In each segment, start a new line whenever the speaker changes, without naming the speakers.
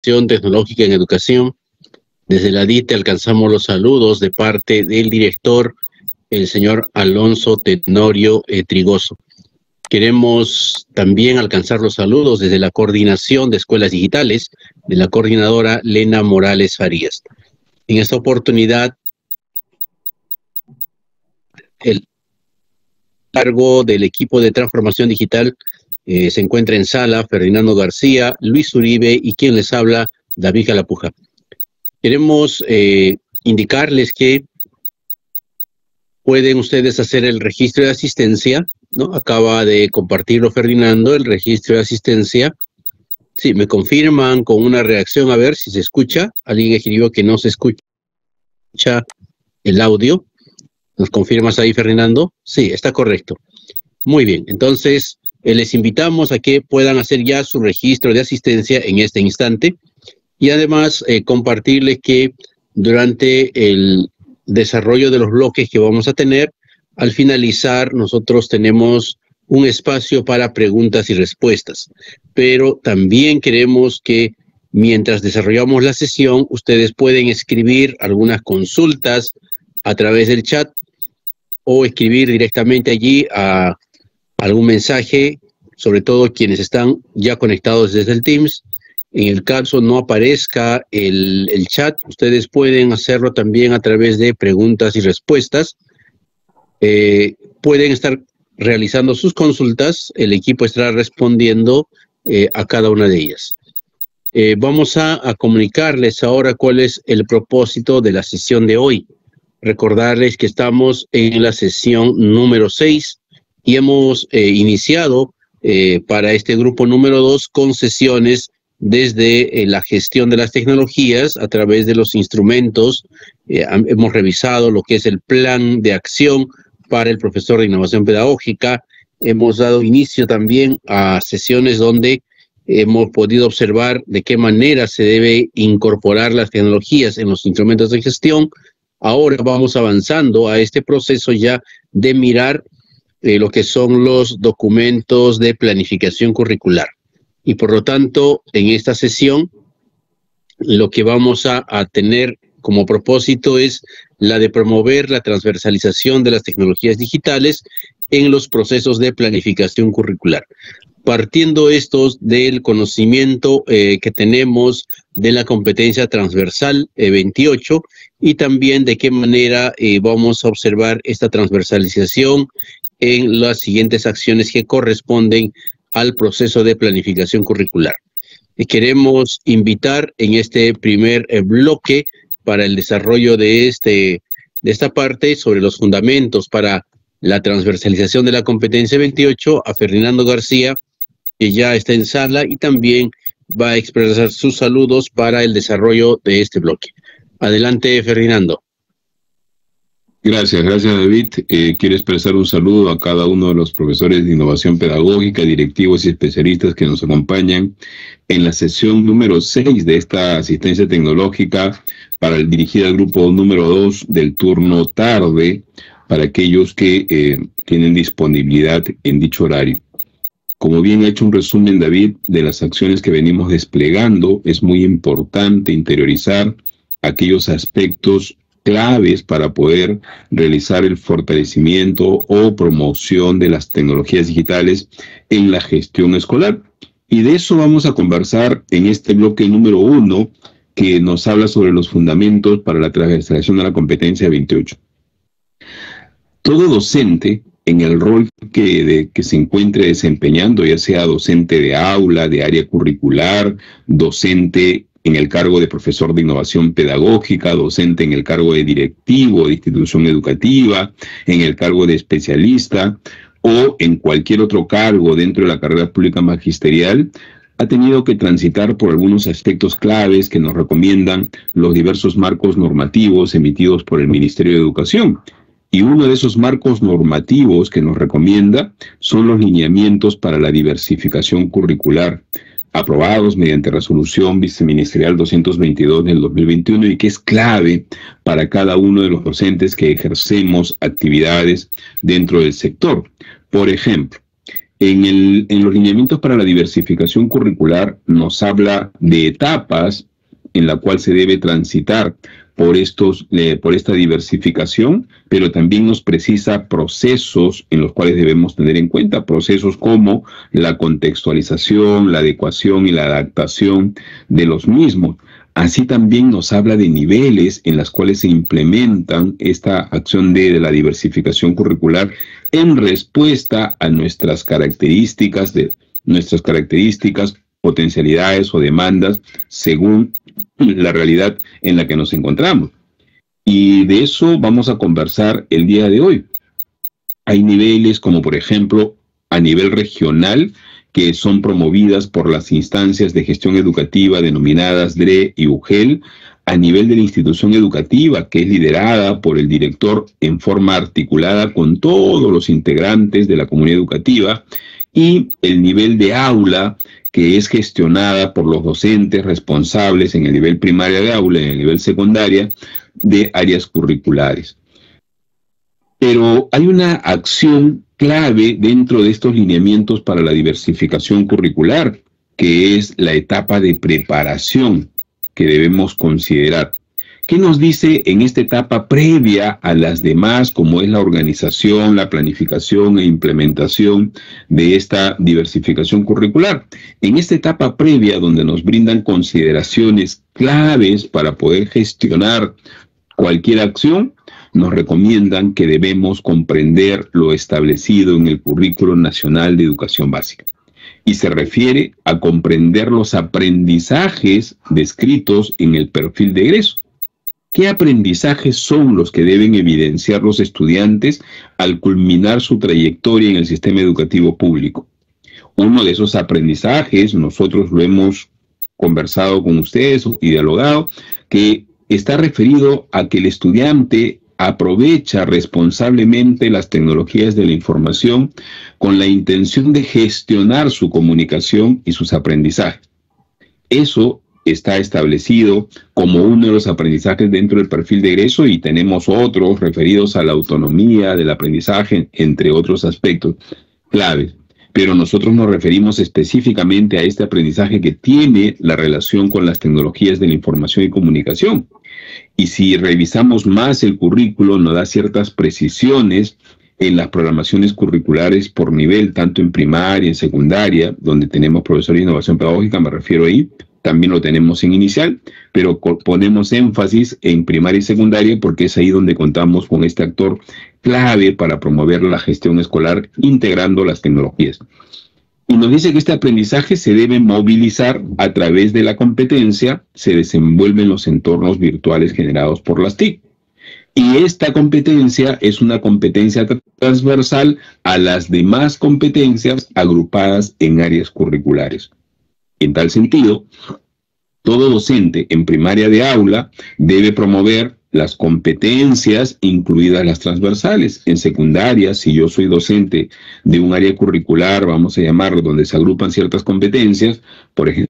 Tecnológica en Educación. Desde la DITE alcanzamos los saludos de parte del director, el señor Alonso Tenorio Trigoso. Queremos también alcanzar los saludos desde la Coordinación de Escuelas Digitales de la coordinadora Lena Morales Farías. En esta oportunidad, el cargo del equipo de transformación digital se encuentra en sala Ferdinando García, Luis Uribe y quien les habla, David Calapuja. Queremos indicarles que pueden ustedes hacer el registro de asistencia, ¿no? Acaba de compartirlo Ferdinando, el registro de asistencia. Sí, me confirman con una reacción, a ver si se escucha. Alguien escribió que no se escucha el audio. ¿Nos confirmas ahí, Ferdinando? Sí, está correcto. Muy bien, entonces les invitamos a que puedan hacer ya su registro de asistencia en este instante. Y además compartirles que durante el desarrollo de los bloques que vamos a tener, al finalizar nosotros tenemos un espacio para preguntas y respuestas. Pero también queremos que mientras desarrollamos la sesión, ustedes pueden escribir algunas consultas a través del chat o escribir directamente allí a algún mensaje, sobre todo quienes están ya conectados desde el Teams. En el caso no aparezca el chat, ustedes pueden hacerlo también a través de preguntas y respuestas. Pueden estar realizando sus consultas, el equipo estará respondiendo a cada una de ellas. Vamos a comunicarles ahora cuál es el propósito de la sesión de hoy. Recordarles que estamos en la sesión número 6 y hemos iniciado para este grupo número 2 con sesiones desde la gestión de las tecnologías a través de los instrumentos. Hemos revisado lo que es el plan de acción para el profesor de innovación pedagógica. Hemos dado inicio también a sesiones donde hemos podido observar de qué manera se debe incorporar las tecnologías en los instrumentos de gestión. Ahora vamos avanzando a este proceso ya de mirar lo que son los documentos de planificación curricular. Y por lo tanto, en esta sesión, lo que vamos a tener como propósito es la de promover la transversalización de las tecnologías digitales en los procesos de planificación curricular. Partiendo estos del conocimiento que tenemos de la competencia transversal 28 y también de qué manera vamos a observar esta transversalización en las siguientes acciones que corresponden al proceso de planificación curricular. Queremos invitar en este primer bloque para el desarrollo de esta parte sobre los fundamentos para la transversalización de la competencia 28 a Ferdinando García, que ya está en sala y también va a expresar sus saludos para el desarrollo de este bloque. Adelante, Ferdinando.
Gracias David. Quiero expresar un saludo a cada uno de los profesores de innovación pedagógica, directivos y especialistas que nos acompañan en la sesión número 6 de esta asistencia tecnológica dirigida al grupo número 2 del turno tarde, para aquellos que tienen disponibilidad en dicho horario. Como bien ha hecho un resumen David de las acciones que venimos desplegando, es muy importante interiorizar aquellos aspectos claves para poder realizar el fortalecimiento o promoción de las tecnologías digitales en la gestión escolar. Y de eso vamos a conversar en este bloque número 1, que nos habla sobre los fundamentos para la transversalización de la competencia 28. Todo docente, en el rol que se encuentre desempeñando, ya sea docente de aula, de área curricular, docente en el cargo de profesor de innovación pedagógica, docente en el cargo de directivo de institución educativa, en el cargo de especialista o en cualquier otro cargo dentro de la carrera pública magisterial, ha tenido que transitar por algunos aspectos claves que nos recomiendan los diversos marcos normativos emitidos por el Ministerio de Educación. Y uno de esos marcos normativos que nos recomienda son los lineamientos para la diversificación curricular, aprobados mediante resolución viceministerial 222 del 2021 y que es clave para cada uno de los docentes que ejercemos actividades dentro del sector. Por ejemplo, En los lineamientos para la diversificación curricular nos habla de etapas en la cual se debe transitar por esta diversificación, pero también nos precisa procesos en los cuales debemos tener en cuenta, procesos como la contextualización, la adecuación y la adaptación de los mismos. Así también nos habla de niveles en los cuales se implementan esta acción de la diversificación curricular en respuesta a nuestras características, potencialidades o demandas según la realidad en la que nos encontramos. Y de eso vamos a conversar el día de hoy. Hay niveles como, por ejemplo, a nivel regional, que son promovidas por las instancias de gestión educativa denominadas DRE y UGEL, a nivel de la institución educativa, que es liderada por el director en forma articulada con todos los integrantes de la comunidad educativa, y el nivel de aula, que es gestionada por los docentes responsables en el nivel primario de aula y en el nivel secundaria de áreas curriculares. Pero hay una acción clave dentro de estos lineamientos para la diversificación curricular, que es la etapa de preparación que debemos considerar. ¿Qué nos dice en esta etapa previa a las demás, como es la organización, la planificación e implementación de esta diversificación curricular? En esta etapa previa, donde nos brindan consideraciones claves para poder gestionar cualquier acción, nos recomiendan que debemos comprender lo establecido en el Currículo Nacional de Educación Básica. Y se refiere a comprender los aprendizajes descritos en el perfil de egreso. ¿Qué aprendizajes son los que deben evidenciar los estudiantes al culminar su trayectoria en el sistema educativo público? Uno de esos aprendizajes, nosotros lo hemos conversado con ustedes y dialogado, que está referido a que el estudiante aprovecha responsablemente las tecnologías de la información con la intención de gestionar su comunicación y sus aprendizajes. Eso está establecido como uno de los aprendizajes dentro del perfil de egreso, y tenemos otros referidos a la autonomía del aprendizaje, entre otros aspectos claves. Pero nosotros nos referimos específicamente a este aprendizaje que tiene la relación con las tecnologías de la información y comunicación. Y si revisamos más el currículo, nos da ciertas precisiones en las programaciones curriculares por nivel, tanto en primaria, en secundaria, donde tenemos profesores de innovación pedagógica, me refiero ahí, también lo tenemos en inicial, pero ponemos énfasis en primaria y secundaria porque es ahí donde contamos con este actor clave para promover la gestión escolar integrando las tecnologías. Y nos dice que este aprendizaje se debe movilizar a través de la competencia, se desenvuelve en los entornos virtuales generados por las TIC. Y esta competencia es una competencia transversal a las demás competencias agrupadas en áreas curriculares. En tal sentido, todo docente en primaria de aula debe promover las competencias, incluidas las transversales. En secundaria, si yo soy docente de un área curricular, vamos a llamarlo, donde se agrupan ciertas competencias, por ejemplo,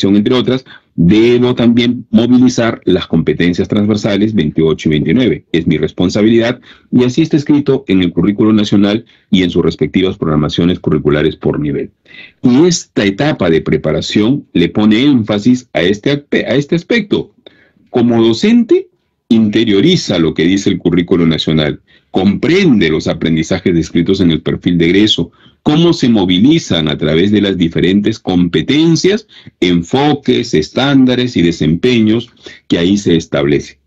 entre otras, debo también movilizar las competencias transversales 28 y 29. Es mi responsabilidad, y así está escrito en el Currículo Nacional y en sus respectivas programaciones curriculares por nivel. Y esta etapa de preparación le pone énfasis a este aspecto. Como docente, interioriza lo que dice el Currículo Nacional, comprende los aprendizajes descritos en el perfil de egreso, cómo se movilizan a través de las diferentes competencias, enfoques, estándares y desempeños que ahí se establece.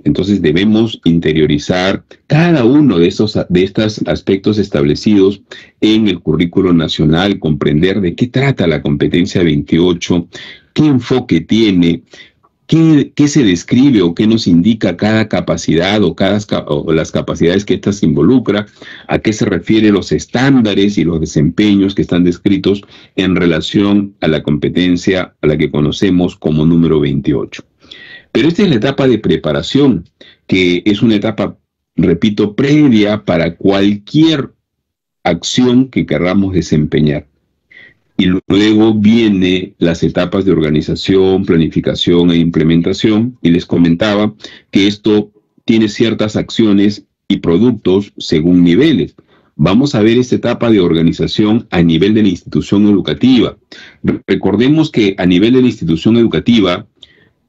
Entonces debemos interiorizar cada uno de estos aspectos establecidos en el Currículo Nacional, comprender de qué trata la competencia 28, qué enfoque tiene, ¿Qué se describe o qué nos indica cada capacidad o las capacidades que éstas involucra? ¿A qué se refieren los estándares y los desempeños que están descritos en relación a la competencia a la que conocemos como número 28? Pero esta es la etapa de preparación, que es una etapa, repito, previa para cualquier acción que queramos desempeñar. Y luego vienen las etapas de organización, planificación e implementación. Y les comentaba que esto tiene ciertas acciones y productos según niveles. Vamos a ver esta etapa de organización a nivel de la institución educativa. Recordemos que a nivel de la institución educativa,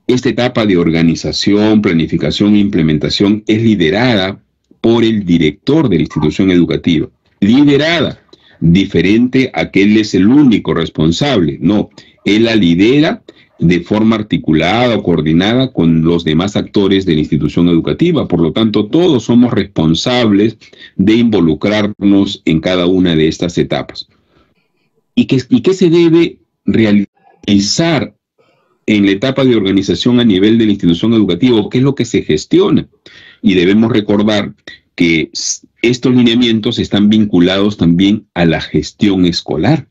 esta etapa de organización, planificación e implementación es liderada por el director de la institución educativa. Liderada, diferente a que él es el único responsable. No, él la lidera de forma articulada o coordinada con los demás actores de la institución educativa. Por lo tanto, todos somos responsables de involucrarnos en cada una de estas etapas. ¿Y qué se debe realizar en la etapa de organización a nivel de la institución educativa? ¿Qué es lo que se gestiona? Y debemos recordar que estos lineamientos están vinculados también a la gestión escolar,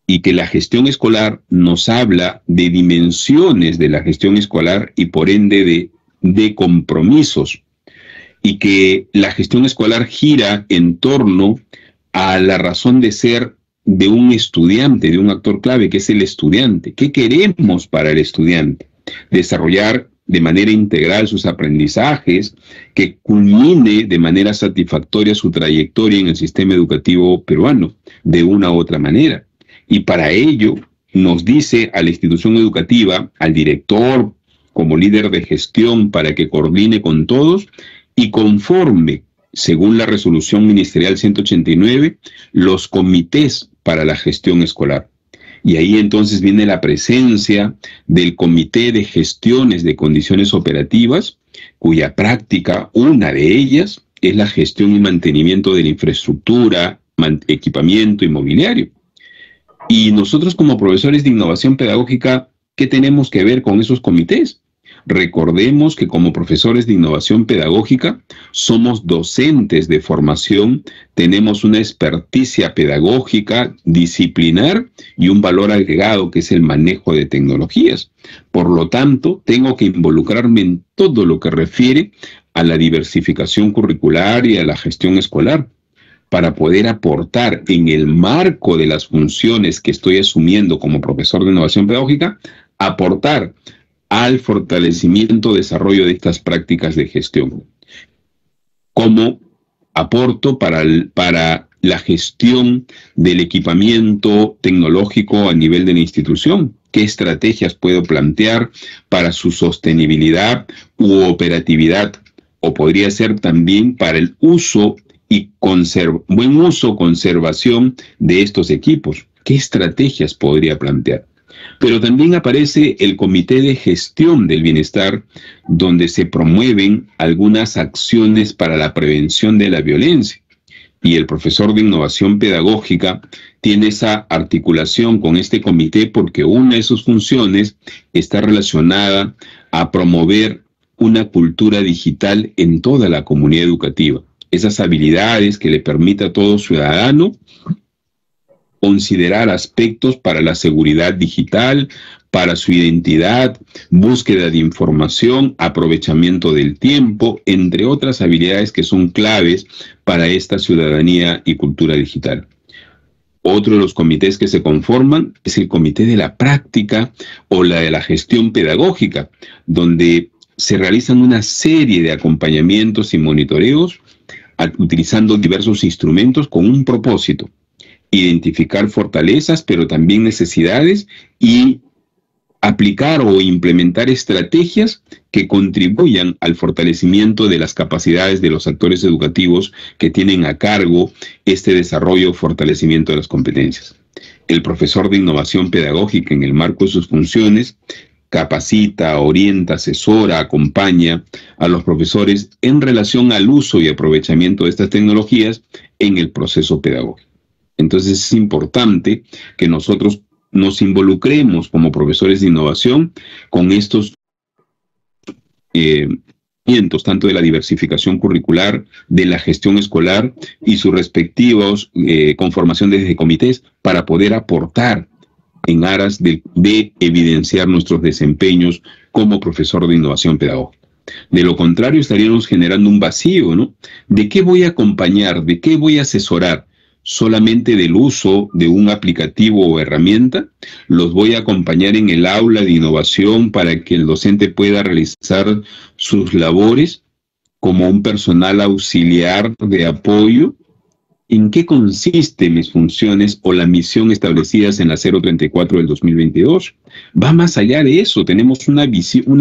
y que la gestión escolar nos habla de dimensiones de la gestión escolar y por ende de compromisos, y que la gestión escolar gira en torno a la razón de ser de un estudiante, de un actor clave, que es el estudiante. ¿Qué queremos para el estudiante? Desarrollar de manera integral sus aprendizajes, que culmine de manera satisfactoria su trayectoria en el sistema educativo peruano, de una u otra manera. Y para ello nos dice a la institución educativa, al director como líder de gestión para que coordine con todos y conforme, según la resolución ministerial 189, los comités para la gestión escolar. Y ahí entonces viene la presencia del Comité de Gestiones de Condiciones Operativas, cuya práctica, una de ellas, es la gestión y mantenimiento de la infraestructura, equipamiento y mobiliario. Y nosotros como profesores de innovación pedagógica, ¿qué tenemos que ver con esos comités? Recordemos que como profesores de innovación pedagógica somos docentes de formación, tenemos una experticia pedagógica, disciplinar y un valor agregado que es el manejo de tecnologías. Por lo tanto, tengo que involucrarme en todo lo que refiere a la diversificación curricular y a la gestión escolar, para poder aportar en el marco de las funciones que estoy asumiendo como profesor de innovación pedagógica, aportar al fortalecimiento, desarrollo de estas prácticas de gestión. Como aporto para la gestión del equipamiento tecnológico a nivel de la institución, qué estrategias puedo plantear para su sostenibilidad u operatividad, o podría ser también para el uso y buen uso, conservación de estos equipos. ¿Qué estrategias podría plantear? Pero también aparece el Comité de Gestión del Bienestar, donde se promueven algunas acciones para la prevención de la violencia. Y el profesor de innovación pedagógica tiene esa articulación con este comité porque una de sus funciones está relacionada a promover una cultura digital en toda la comunidad educativa. Esas habilidades que le permita a todo ciudadano considerar aspectos para la seguridad digital, para su identidad, búsqueda de información, aprovechamiento del tiempo, entre otras habilidades que son claves para esta ciudadanía y cultura digital. Otro de los comités que se conforman es el Comité de la Práctica o la de la Gestión Pedagógica, donde se realizan una serie de acompañamientos y monitoreos utilizando diversos instrumentos con un propósito: identificar fortalezas, pero también necesidades, y aplicar o implementar estrategias que contribuyan al fortalecimiento de las capacidades de los actores educativos que tienen a cargo este desarrollo o fortalecimiento de las competencias. El profesor de innovación pedagógica, en el marco de sus funciones, capacita, orienta, asesora, acompaña a los profesores en relación al uso y aprovechamiento de estas tecnologías en el proceso pedagógico. Entonces es importante que nosotros nos involucremos como profesores de innovación con estos tanto de la diversificación curricular, de la gestión escolar y sus respectivos conformación desde comités para poder aportar en aras de evidenciar nuestros desempeños como profesor de innovación pedagógica. De lo contrario, estaríamos generando un vacío, ¿no? ¿De qué voy a acompañar? ¿De qué voy a asesorar? ¿Solamente del uso de un aplicativo o herramienta? ¿Los voy a acompañar en el aula de innovación para que el docente pueda realizar sus labores? como un personal auxiliar de apoyo. ¿En qué consisten mis funciones o la misión establecidas en la 034 del 2022? Va más allá de eso. Tenemos una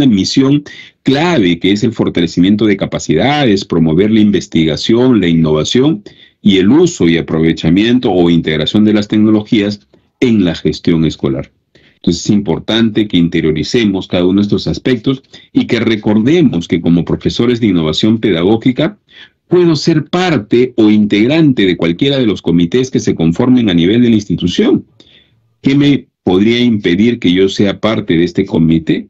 misión clave, que es el fortalecimiento de capacidades, promover la investigación, la innovación y el uso y aprovechamiento o integración de las tecnologías en la gestión escolar. Entonces es importante que interioricemos cada uno de estos aspectos y que recordemos que como profesores de innovación pedagógica puedo ser parte o integrante de cualquiera de los comités que se conformen a nivel de la institución. ¿Qué me podría impedir que yo sea parte de este comité?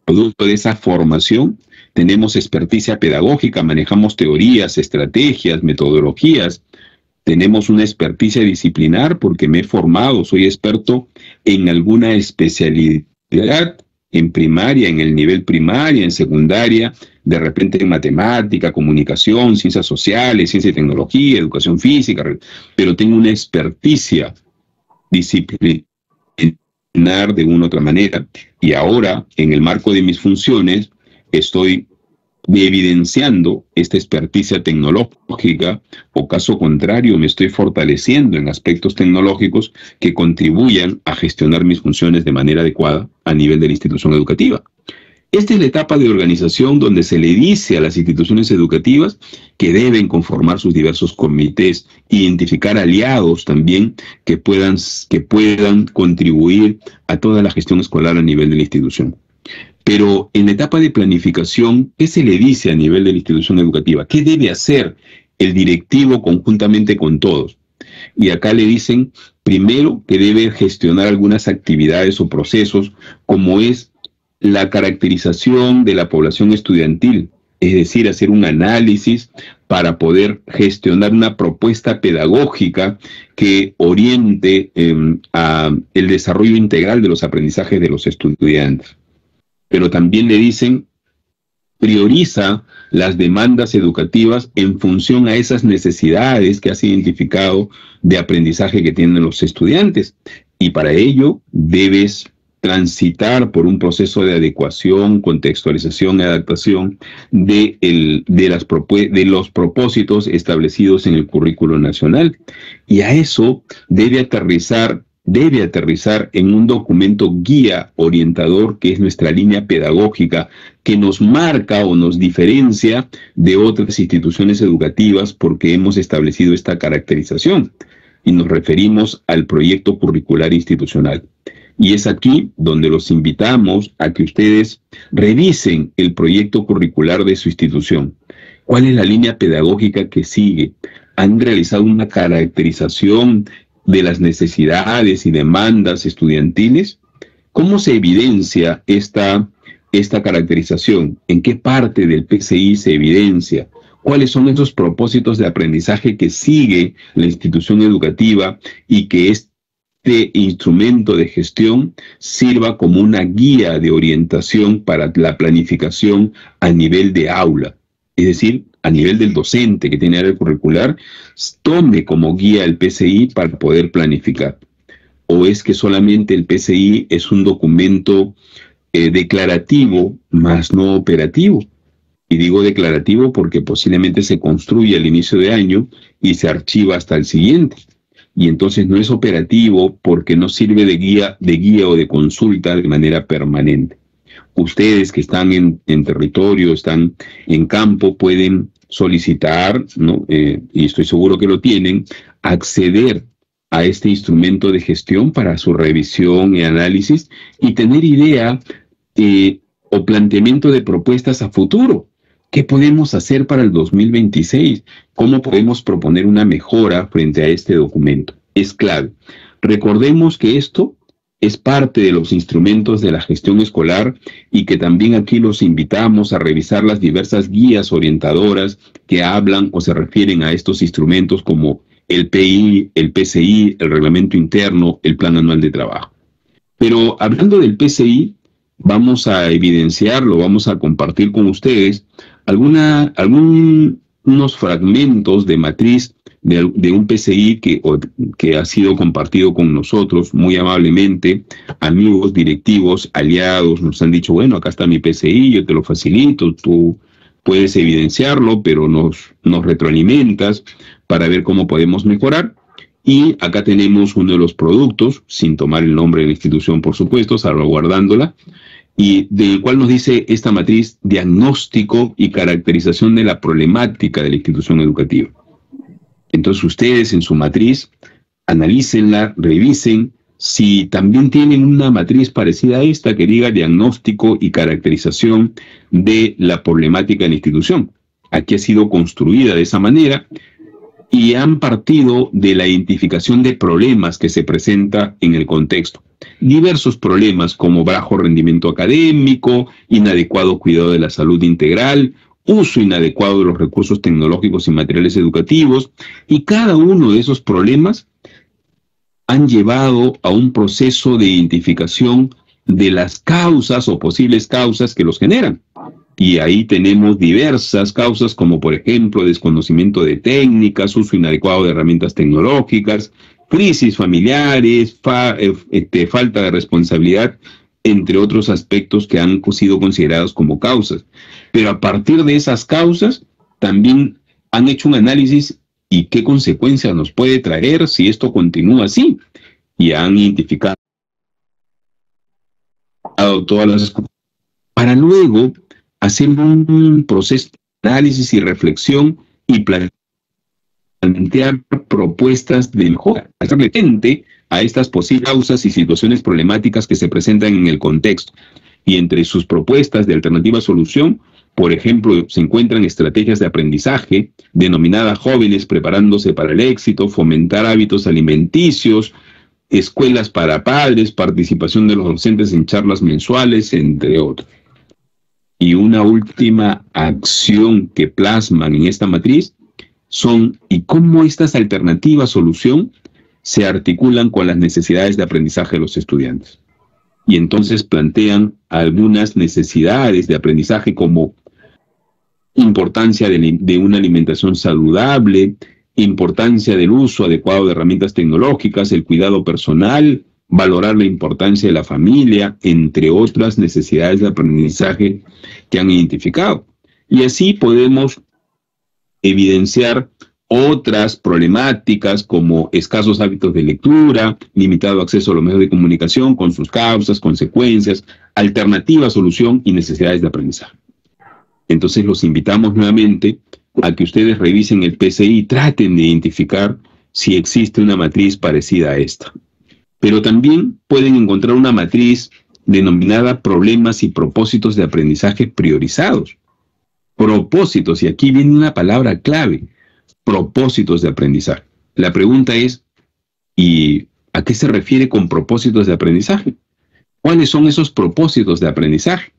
Producto de esa formación, tenemos experticia pedagógica, manejamos teorías, estrategias, metodologías. Tenemos una experticia disciplinar porque me he formado, soy experto en alguna especialidad, en primaria, en el nivel primaria, en secundaria, de repente en matemática, comunicación, ciencias sociales, ciencia y tecnología, educación física, pero tengo una experticia disciplinar de una u otra manera. Y ahora, en el marco de mis funciones, estoy evidenciando esta experticia tecnológica, o caso contrario, me estoy fortaleciendo en aspectos tecnológicos que contribuyan a gestionar mis funciones de manera adecuada a nivel de la institución educativa. Esta es la etapa de organización donde se le dice a las instituciones educativas que deben conformar sus diversos comités, identificar aliados también que puedan contribuir a toda la gestión escolar a nivel de la institución. Pero en la etapa de planificación, ¿qué se le dice a nivel de la institución educativa? ¿Qué debe hacer el directivo conjuntamente con todos? Y acá le dicen, primero, que debe gestionar algunas actividades o procesos, como es la caracterización de la población estudiantil, es decir, hacer un análisis para poder gestionar una propuesta pedagógica que oriente a el desarrollo integral de los aprendizajes de los estudiantes. Pero también le dicen, prioriza las demandas educativas en función a esas necesidades que has identificado de aprendizaje que tienen los estudiantes. Y para ello debes transitar por un proceso de adecuación, contextualización y adaptación de los propósitos establecidos en el currículo nacional. Y a eso debe aterrizar en un documento guía orientador, que es nuestra línea pedagógica, que nos marca o nos diferencia de otras instituciones educativas porque hemos establecido esta caracterización. Y nos referimos al proyecto curricular institucional. Y es aquí donde los invitamos a que ustedes revisen el proyecto curricular de su institución. ¿Cuál es la línea pedagógica que sigue? ¿Han realizado una caracterización de las necesidades y demandas estudiantiles? ¿Cómo se evidencia esta caracterización? ¿En qué parte del PCI se evidencia? ¿Cuáles son esos propósitos de aprendizaje que sigue la institución educativa y que este instrumento de gestión sirva como una guía de orientación para la planificación a nivel de aula? Es decir, a nivel del docente que tiene área curricular, tome como guía el PCI para poder planificar. ¿O es que solamente el PCI es un documento declarativo, más no operativo? Y digo declarativo porque posiblemente se construye al inicio de año y se archiva hasta el siguiente. Y entonces no es operativo porque no sirve de guía o de consulta de manera permanente. Ustedes que están en territorio, están en campo, pueden solicitar, ¿no? Y estoy seguro que lo tienen, acceder a este instrumento de gestión para su revisión y análisis y tener idea o planteamiento de propuestas a futuro. ¿Qué podemos hacer para el 2026? ¿Cómo podemos proponer una mejora frente a este documento? Es clave. Recordemos que esto es parte de los instrumentos de la gestión escolar y que también aquí los invitamos a revisar las diversas guías orientadoras que hablan o se refieren a estos instrumentos como el PI, el PCI, el reglamento interno, el plan anual de trabajo. Pero hablando del PCI, vamos a evidenciarlo, vamos a compartir con ustedes algunos fragmentos de matriz de un PCI que ha sido compartido con nosotros muy amablemente. Amigos, directivos, aliados nos han dicho, bueno, acá está mi PCI, yo te lo facilito, tú puedes evidenciarlo, pero nos retroalimentas para ver cómo podemos mejorar. Y acá tenemos uno de los productos, sin tomar el nombre de la institución, por supuesto, salvaguardándola, y del cual nos dice esta matriz: diagnóstico y caracterización de la problemática de la institución educativa. Entonces ustedes en su matriz analícenla, revisen si también tienen una matriz parecida a esta que diga diagnóstico y caracterización de la problemática de la institución. Aquí ha sido construida de esa manera y han partido de la identificación de problemas que se presenta en el contexto. Diversos problemas como bajo rendimiento académico, inadecuado cuidado de la salud integral, uso inadecuado de los recursos tecnológicos y materiales educativos, y cada uno de esos problemas han llevado a un proceso de identificación de las causas o posibles causas que los generan. Y ahí tenemos diversas causas, como por ejemplo desconocimiento de técnicas, uso inadecuado de herramientas tecnológicas, crisis familiares, falta de responsabilidad, entre otros aspectos que han sido considerados como causas. Pero a partir de esas causas también han hecho un análisis y qué consecuencias nos puede traer si esto continúa así. Y han identificado todas las... para luego hacer un proceso de análisis y reflexión y plantear propuestas de mejora, hacerle frente a estas posibles causas y situaciones problemáticas que se presentan en el contexto. Y entre sus propuestas de alternativa solución, por ejemplo, se encuentran estrategias de aprendizaje denominadas jóvenes preparándose para el éxito, fomentar hábitos alimenticios, escuelas para padres, participación de los docentes en charlas mensuales, entre otros. Y una última acción que plasman en esta matriz son y cómo estas alternativas solución se articulan con las necesidades de aprendizaje de los estudiantes. Y entonces plantean algunas necesidades de aprendizaje como importancia de una alimentación saludable, importancia del uso adecuado de herramientas tecnológicas, el cuidado personal, valorar la importancia de la familia, entre otras necesidades de aprendizaje que han identificado. Y así podemos evidenciar otras problemáticas como escasos hábitos de lectura, limitado acceso a los medios de comunicación con sus causas, consecuencias, alternativa, solución y necesidades de aprendizaje. Entonces los invitamos nuevamente a que ustedes revisen el PCI y traten de identificar si existe una matriz parecida a esta. Pero también pueden encontrar una matriz denominada problemas y propósitos de aprendizaje priorizados. Propósitos, y aquí viene una palabra clave, propósitos de aprendizaje. La pregunta es, ¿y a qué se refiere con propósitos de aprendizaje? ¿Cuáles son esos propósitos de aprendizaje?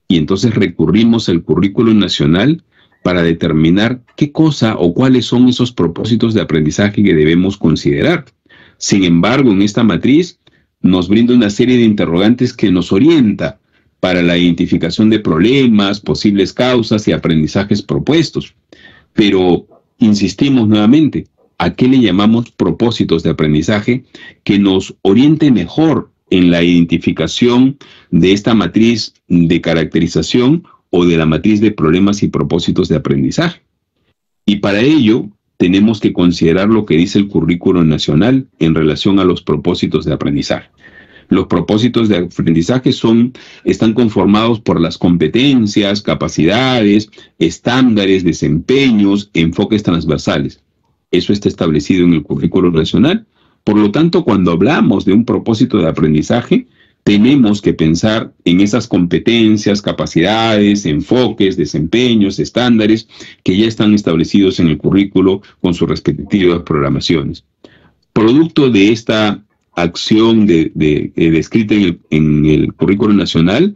Y entonces recurrimos al currículo nacional para determinar qué cosa o cuáles son esos propósitos de aprendizaje que debemos considerar. Sin embargo, en esta matriz nos brinda una serie de interrogantes que nos orienta para la identificación de problemas, posibles causas y aprendizajes propuestos. Pero insistimos nuevamente, ¿a qué le llamamos propósitos de aprendizaje que nos oriente mejor en la identificación de esta matriz de caracterización o de la matriz de problemas y propósitos de aprendizaje? Y para ello tenemos que considerar lo que dice el currículo nacional en relación a los propósitos de aprendizaje. Los propósitos de aprendizaje están conformados por las competencias, capacidades, estándares, desempeños, enfoques transversales. Eso está establecido en el currículo nacional. Por lo tanto, cuando hablamos de un propósito de aprendizaje, tenemos que pensar en esas competencias, capacidades, enfoques, desempeños, estándares que ya están establecidos en el currículo con sus respectivas programaciones. Producto de esta acción descrita en el currículo nacional,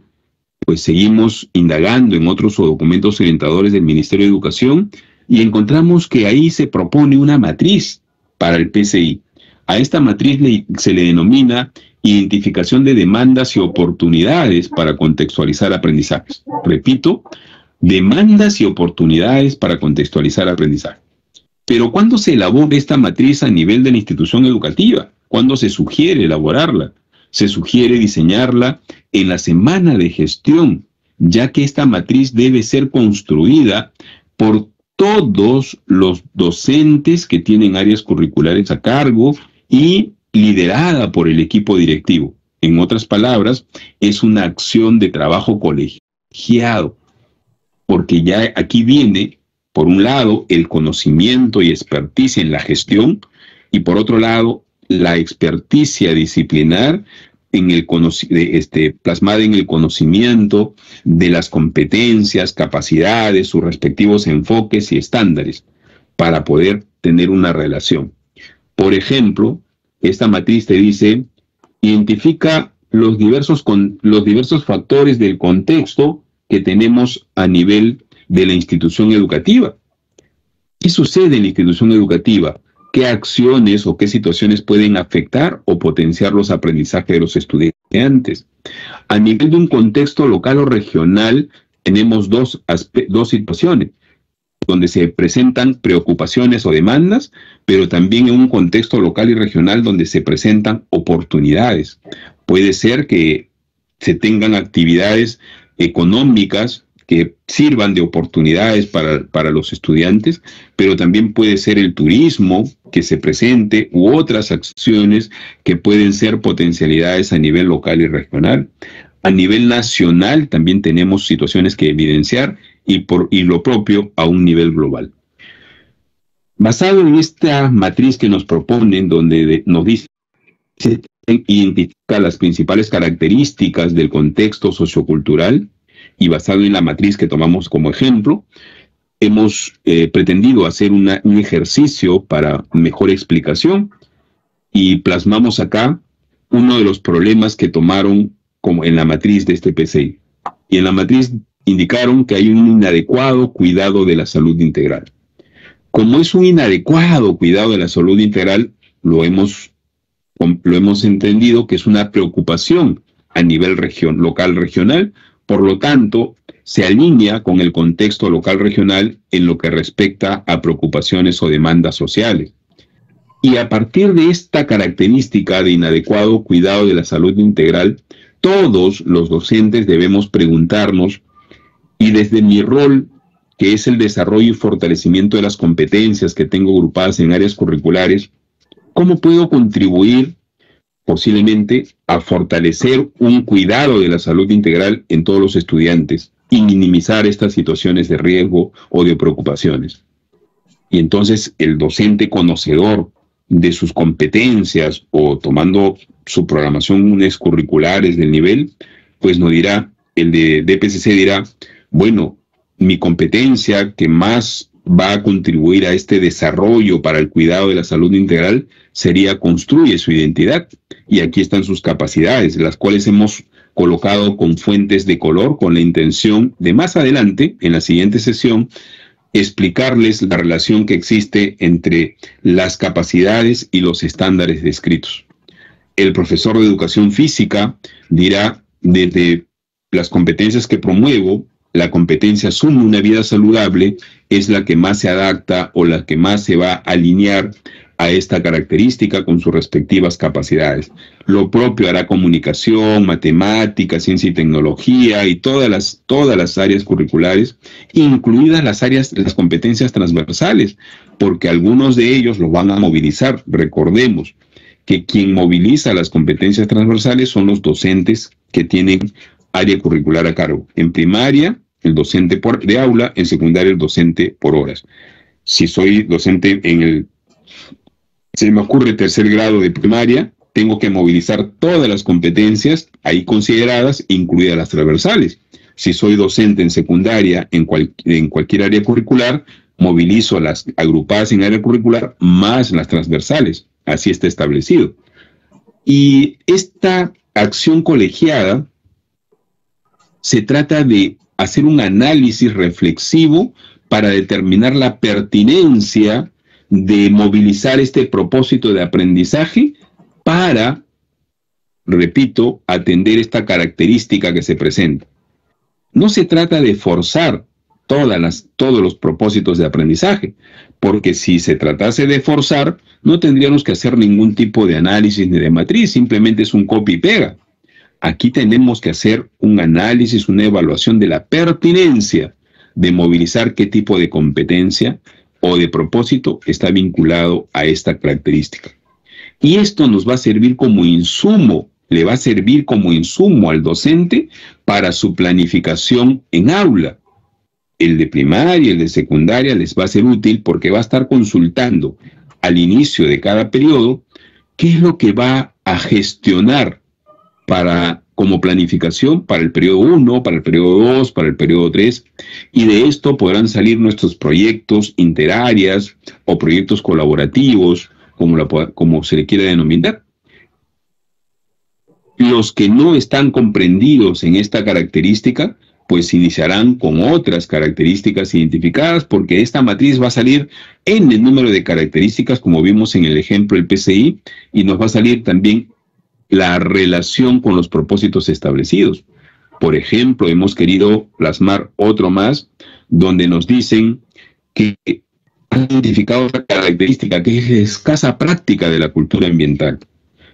pues seguimos indagando en otros documentos orientadores del Ministerio de Educación y encontramos que ahí se propone una matriz para el PCI. A esta matriz se le denomina identificación de demandas y oportunidades para contextualizar aprendizajes. Repito, demandas y oportunidades para contextualizar aprendizaje. Pero ¿cuándo se elabora esta matriz a nivel de la institución educativa? ¿Cuándo se sugiere elaborarla? Se sugiere diseñarla en la semana de gestión, ya que esta matriz debe ser construida por todos los docentes que tienen áreas curriculares a cargo y liderada por el equipo directivo. En otras palabras, es una acción de trabajo colegiado, porque ya aquí viene, por un lado, el conocimiento y experticia en la gestión, y por otro lado, la experticia disciplinar plasmada en el conocimiento de las competencias, capacidades, sus respectivos enfoques y estándares para poder tener una relación. Por ejemplo, esta matriz te dice, identifica los diversos factores del contexto que tenemos a nivel de la institución educativa. ¿Qué sucede en la institución educativa? ¿Qué acciones o qué situaciones pueden afectar o potenciar los aprendizajes de los estudiantes? A nivel de un contexto local o regional, tenemos dos situaciones, donde se presentan preocupaciones o demandas, pero también en un contexto local y regional donde se presentan oportunidades. Puede ser que se tengan actividades económicas que sirvan de oportunidades para los estudiantes, pero también puede ser el turismo que se presente u otras acciones que pueden ser potencialidades a nivel local y regional. A nivel nacional también tenemos situaciones que evidenciar y lo propio a un nivel global. Basado en esta matriz que nos proponen, donde nos dice identifica las principales características del contexto sociocultural, y basado en la matriz que tomamos como ejemplo, hemos pretendido hacer un ejercicio para mejor explicación y plasmamos acá uno de los problemas que tomaron como en la matriz de este PCI. Y en la matriz indicaron que hay un inadecuado cuidado de la salud integral. Como es un inadecuado cuidado de la salud integral, lo hemos entendido que es una preocupación a nivel local regional. Por lo tanto, se alinea con el contexto local regional en lo que respecta a preocupaciones o demandas sociales. Y a partir de esta característica de inadecuado cuidado de la salud integral, todos los docentes debemos preguntarnos, y desde mi rol, que es el desarrollo y fortalecimiento de las competencias que tengo agrupadas en áreas curriculares, ¿cómo puedo contribuir posiblemente a fortalecer un cuidado de la salud integral en todos los estudiantes y minimizar estas situaciones de riesgo o de preocupaciones? Y entonces el docente conocedor de sus competencias o tomando su programación curriculares del nivel, pues nos dirá, el de DPCC dirá, bueno, mi competencia que más va a contribuir a este desarrollo para el cuidado de la salud integral sería construye su identidad. Y aquí están sus capacidades, las cuales hemos colocado con fuentes de color con la intención de más adelante, en la siguiente sesión, explicarles la relación que existe entre las capacidades y los estándares descritos. El profesor de educación física dirá, desde las competencias que promuevo, la competencia asume una vida saludable, es la que más se adapta o la que más se va a alinear a esta característica con sus respectivas capacidades. Lo propio hará comunicación, matemáticas, ciencia y tecnología y todas las áreas curriculares, incluidas las competencias transversales, porque algunos de ellos los van a movilizar. Recordemos que quien moviliza las competencias transversales son los docentes que tienen área curricular a cargo. En primaria, el docente de aula; en secundaria, el docente por horas. Si soy docente se me ocurre tercer grado de primaria, tengo que movilizar todas las competencias ahí consideradas, incluidas las transversales. Si soy docente en secundaria, en cualquier área curricular, movilizo las agrupadas en área curricular más las transversales. Así está establecido. Y esta acción colegiada se trata de hacer un análisis reflexivo para determinar la pertinencia de movilizar este propósito de aprendizaje para, repito, atender esta característica que se presenta. No se trata de forzar todos los propósitos de aprendizaje, porque si se tratase de forzar, no tendríamos que hacer ningún tipo de análisis ni de matriz, simplemente es un copia y pega. Aquí tenemos que hacer un análisis, una evaluación de la pertinencia de movilizar qué tipo de competencia o de propósito está vinculado a esta característica. Y esto nos va a servir como insumo, le va a servir como insumo al docente para su planificación en aula. El de primaria y el de secundaria les va a ser útil porque va a estar consultando al inicio de cada periodo qué es lo que va a gestionar como planificación para el periodo 1, para el periodo 2, para el periodo 3, y de esto podrán salir nuestros proyectos interáreas o proyectos colaborativos, como se le quiera denominar. Los que no están comprendidos en esta característica, pues iniciarán con otras características identificadas, porque esta matriz va a salir en el número de características, como vimos en el ejemplo del PCI, y nos va a salir también la relación con los propósitos establecidos. Por ejemplo, hemos querido plasmar otro más, donde nos dicen que han identificado otra característica, que es la escasa práctica de la cultura ambiental.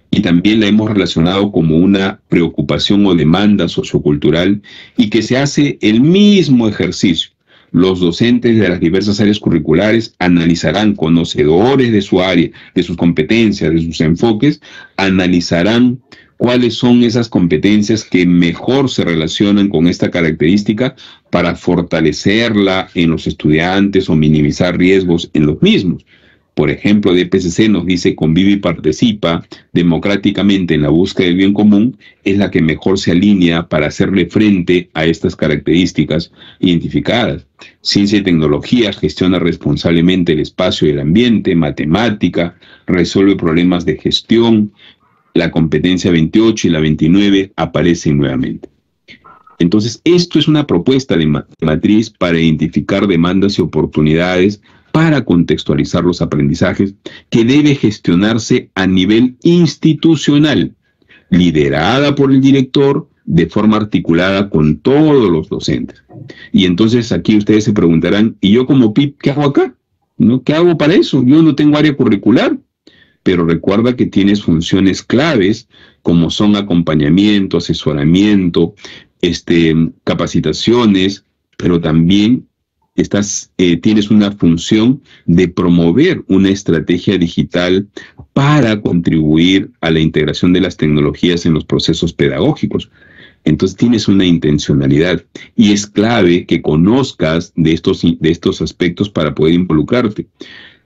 Y también la hemos relacionado como una preocupación o demanda sociocultural, y que se hace el mismo ejercicio. Los docentes de las diversas áreas curriculares analizarán, conocedores de su área, de sus competencias, de sus enfoques, analizarán cuáles son esas competencias que mejor se relacionan con esta característica para fortalecerla en los estudiantes o minimizar riesgos en los mismos. Por ejemplo, DPCC nos dice: convive y participa democráticamente en la búsqueda del bien común, es la que mejor se alinea para hacerle frente a estas características identificadas. Ciencia y tecnología gestiona responsablemente el espacio y el ambiente. Matemática resuelve problemas de gestión. La competencia 28 y la 29 aparecen nuevamente. Entonces, esto es una propuesta de matriz para identificar demandas y oportunidades, para contextualizar los aprendizajes, que debe gestionarse a nivel institucional, liderada por el director, de forma articulada con todos los docentes. Y entonces aquí ustedes se preguntarán: ¿y yo como PIP qué hago acá? ¿No? ¿Qué hago para eso? Yo no tengo área curricular. Pero recuerda que tienes funciones claves, como son acompañamiento, asesoramiento, capacitaciones, pero también tienes una función de promover una estrategia digital para contribuir a la integración de las tecnologías en los procesos pedagógicos. Entonces tienes una intencionalidad, y es clave que conozcas de estos aspectos para poder involucrarte.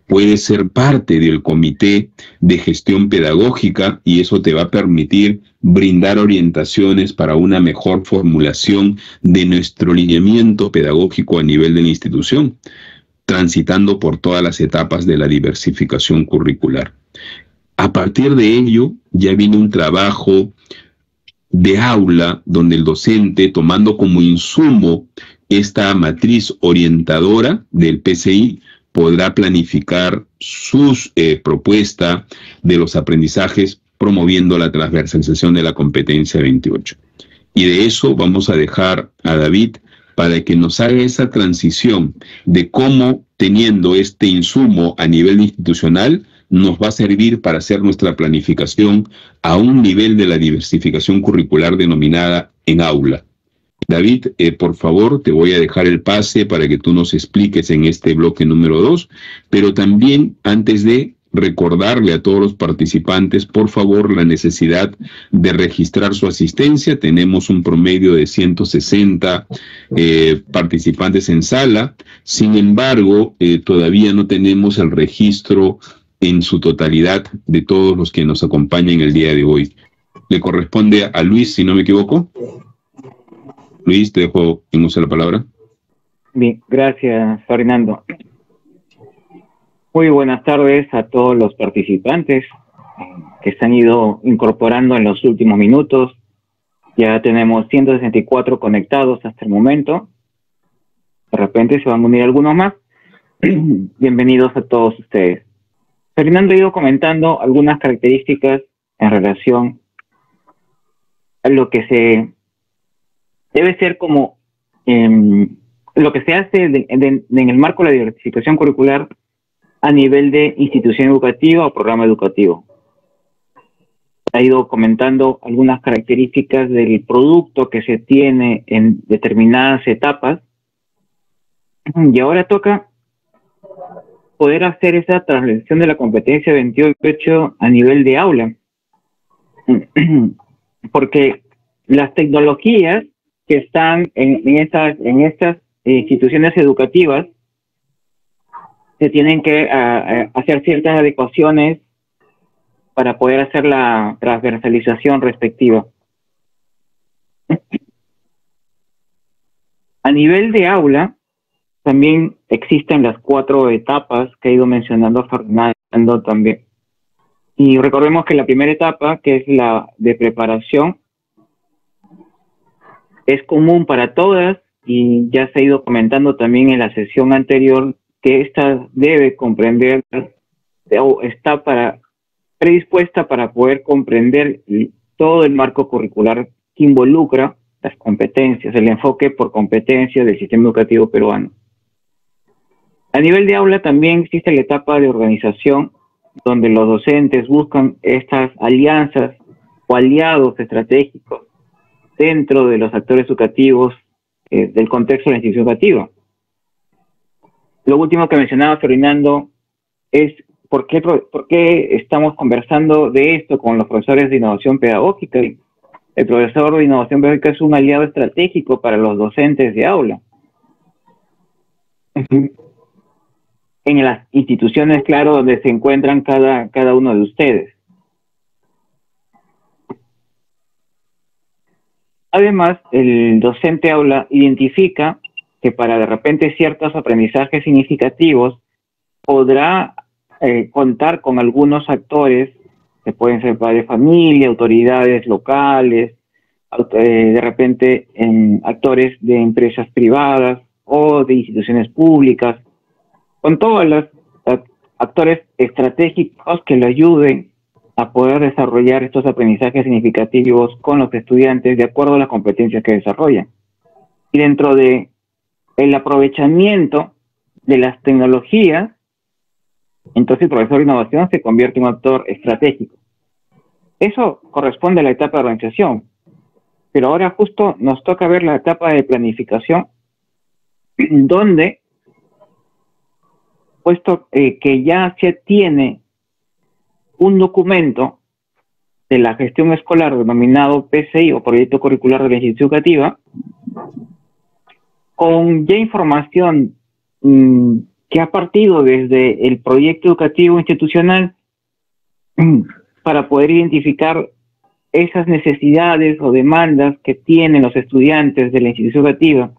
Puedes ser parte del comité de gestión pedagógica, y eso te va a permitir brindar orientaciones para una mejor formulación de nuestro lineamiento pedagógico a nivel de la institución, transitando por todas las etapas de la diversificación curricular. A partir de ello, ya viene un trabajo de aula donde el docente, tomando como insumo esta matriz orientadora del PCI, podrá planificar sus propuestas de los aprendizajes, promoviendo la transversalización de la competencia 28. Y de eso vamos a dejar a David para que nos haga esa transición de cómo, teniendo este insumo a nivel institucional, nos va a servir para hacer nuestra planificación a un nivel de la diversificación curricular denominada en aula. David, por favor, te voy a dejar el pase para que tú nos expliques en este bloque número 2, pero también, antes de recordarle a todos los participantes, por favor, la necesidad de registrar su asistencia. Tenemos un promedio de 160 participantes en sala. Sin embargo, todavía no tenemos el registro en su totalidad de todos los que nos acompañan el día de hoy. Le corresponde a Luis, si no me equivoco. Luis, te dejo en uso la palabra.
Bien, gracias, Fernando. Muy buenas tardes a todos los participantes que se han ido incorporando en los últimos minutos. Ya tenemos 164 conectados hasta el momento. De repente se van a unir algunos más. Bienvenidos a todos ustedes. Fernando ha ido comentando algunas características en relación a lo que se debe ser como el lo que se hace en el marco de la diversificación curricular a nivel de institución educativa o programa educativo. Ha ido comentando algunas características del producto que se tiene en determinadas etapas, y ahora toca poder hacer esa translación de la competencia 28 a nivel de aula, porque las tecnologías que están en estas instituciones educativas se tienen que hacer ciertas adecuaciones para poder hacer la transversalización respectiva. A nivel de aula, también existen las 4 etapas que ha ido mencionando Fernando también. Y recordemos que la primera etapa, que es la de preparación, es común para todas, y ya se ha ido comentando también en la sesión anterior que esta debe comprender o está predispuesta para poder comprender todo el marco curricular que involucra las competencias, el enfoque por competencias del sistema educativo peruano. A nivel de aula también existe la etapa de organización, donde los docentes buscan estas alianzas o aliados estratégicos dentro de los actores educativos del contexto de la institución educativa. Lo último que mencionaba Fernando es ¿por qué estamos conversando de esto con los profesores de innovación pedagógica? El profesor de innovación pedagógica es un aliado estratégico para los docentes de aula. En las instituciones, claro, donde se encuentran cada uno de ustedes. Además, el docente aula identifica que para de repente ciertos aprendizajes significativos podrá contar con algunos actores que pueden ser padres de familia, autoridades locales, de repente actores de empresas privadas o de instituciones públicas, con todos los actores estratégicos que le ayuden a poder desarrollar estos aprendizajes significativos con los estudiantes de acuerdo a las competencias que desarrollan. Y dentro de el aprovechamiento de las tecnologías, entonces el profesor de innovación se convierte en un actor estratégico. Eso corresponde a la etapa de organización, pero ahora justo nos toca ver la etapa de planificación, donde, puesto que ya se tiene un documento de la gestión escolar denominado PCI o Proyecto Curricular de la Institución Educativa, con ya información que ha partido desde el proyecto educativo institucional para poder identificar esas necesidades o demandas que tienen los estudiantes de la institución educativa,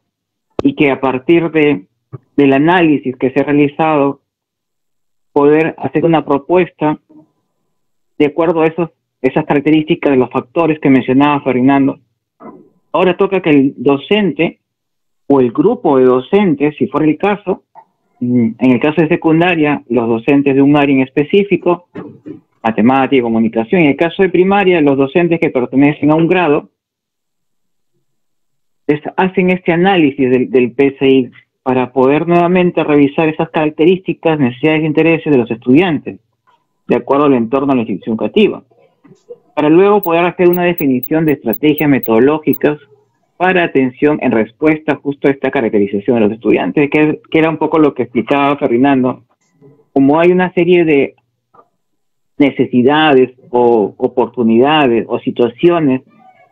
y que a partir del análisis que se ha realizado poder hacer una propuesta de acuerdo a esas características de los factores que mencionaba Fernando. Ahora toca que el docente o el grupo de docentes, si fuera el caso, en el caso de secundaria, los docentes de un área en específico, matemática y comunicación, y en el caso de primaria, los docentes que pertenecen a un grado, hacen este análisis del PCI para poder nuevamente revisar esas características, necesidades e intereses de los estudiantes, de acuerdo al entorno de la institución educativa, para luego poder hacer una definición de estrategias metodológicas para atención en respuesta justo a esta caracterización de los estudiantes, que era un poco lo que explicaba Fernando. Como hay una serie de necesidades o oportunidades o situaciones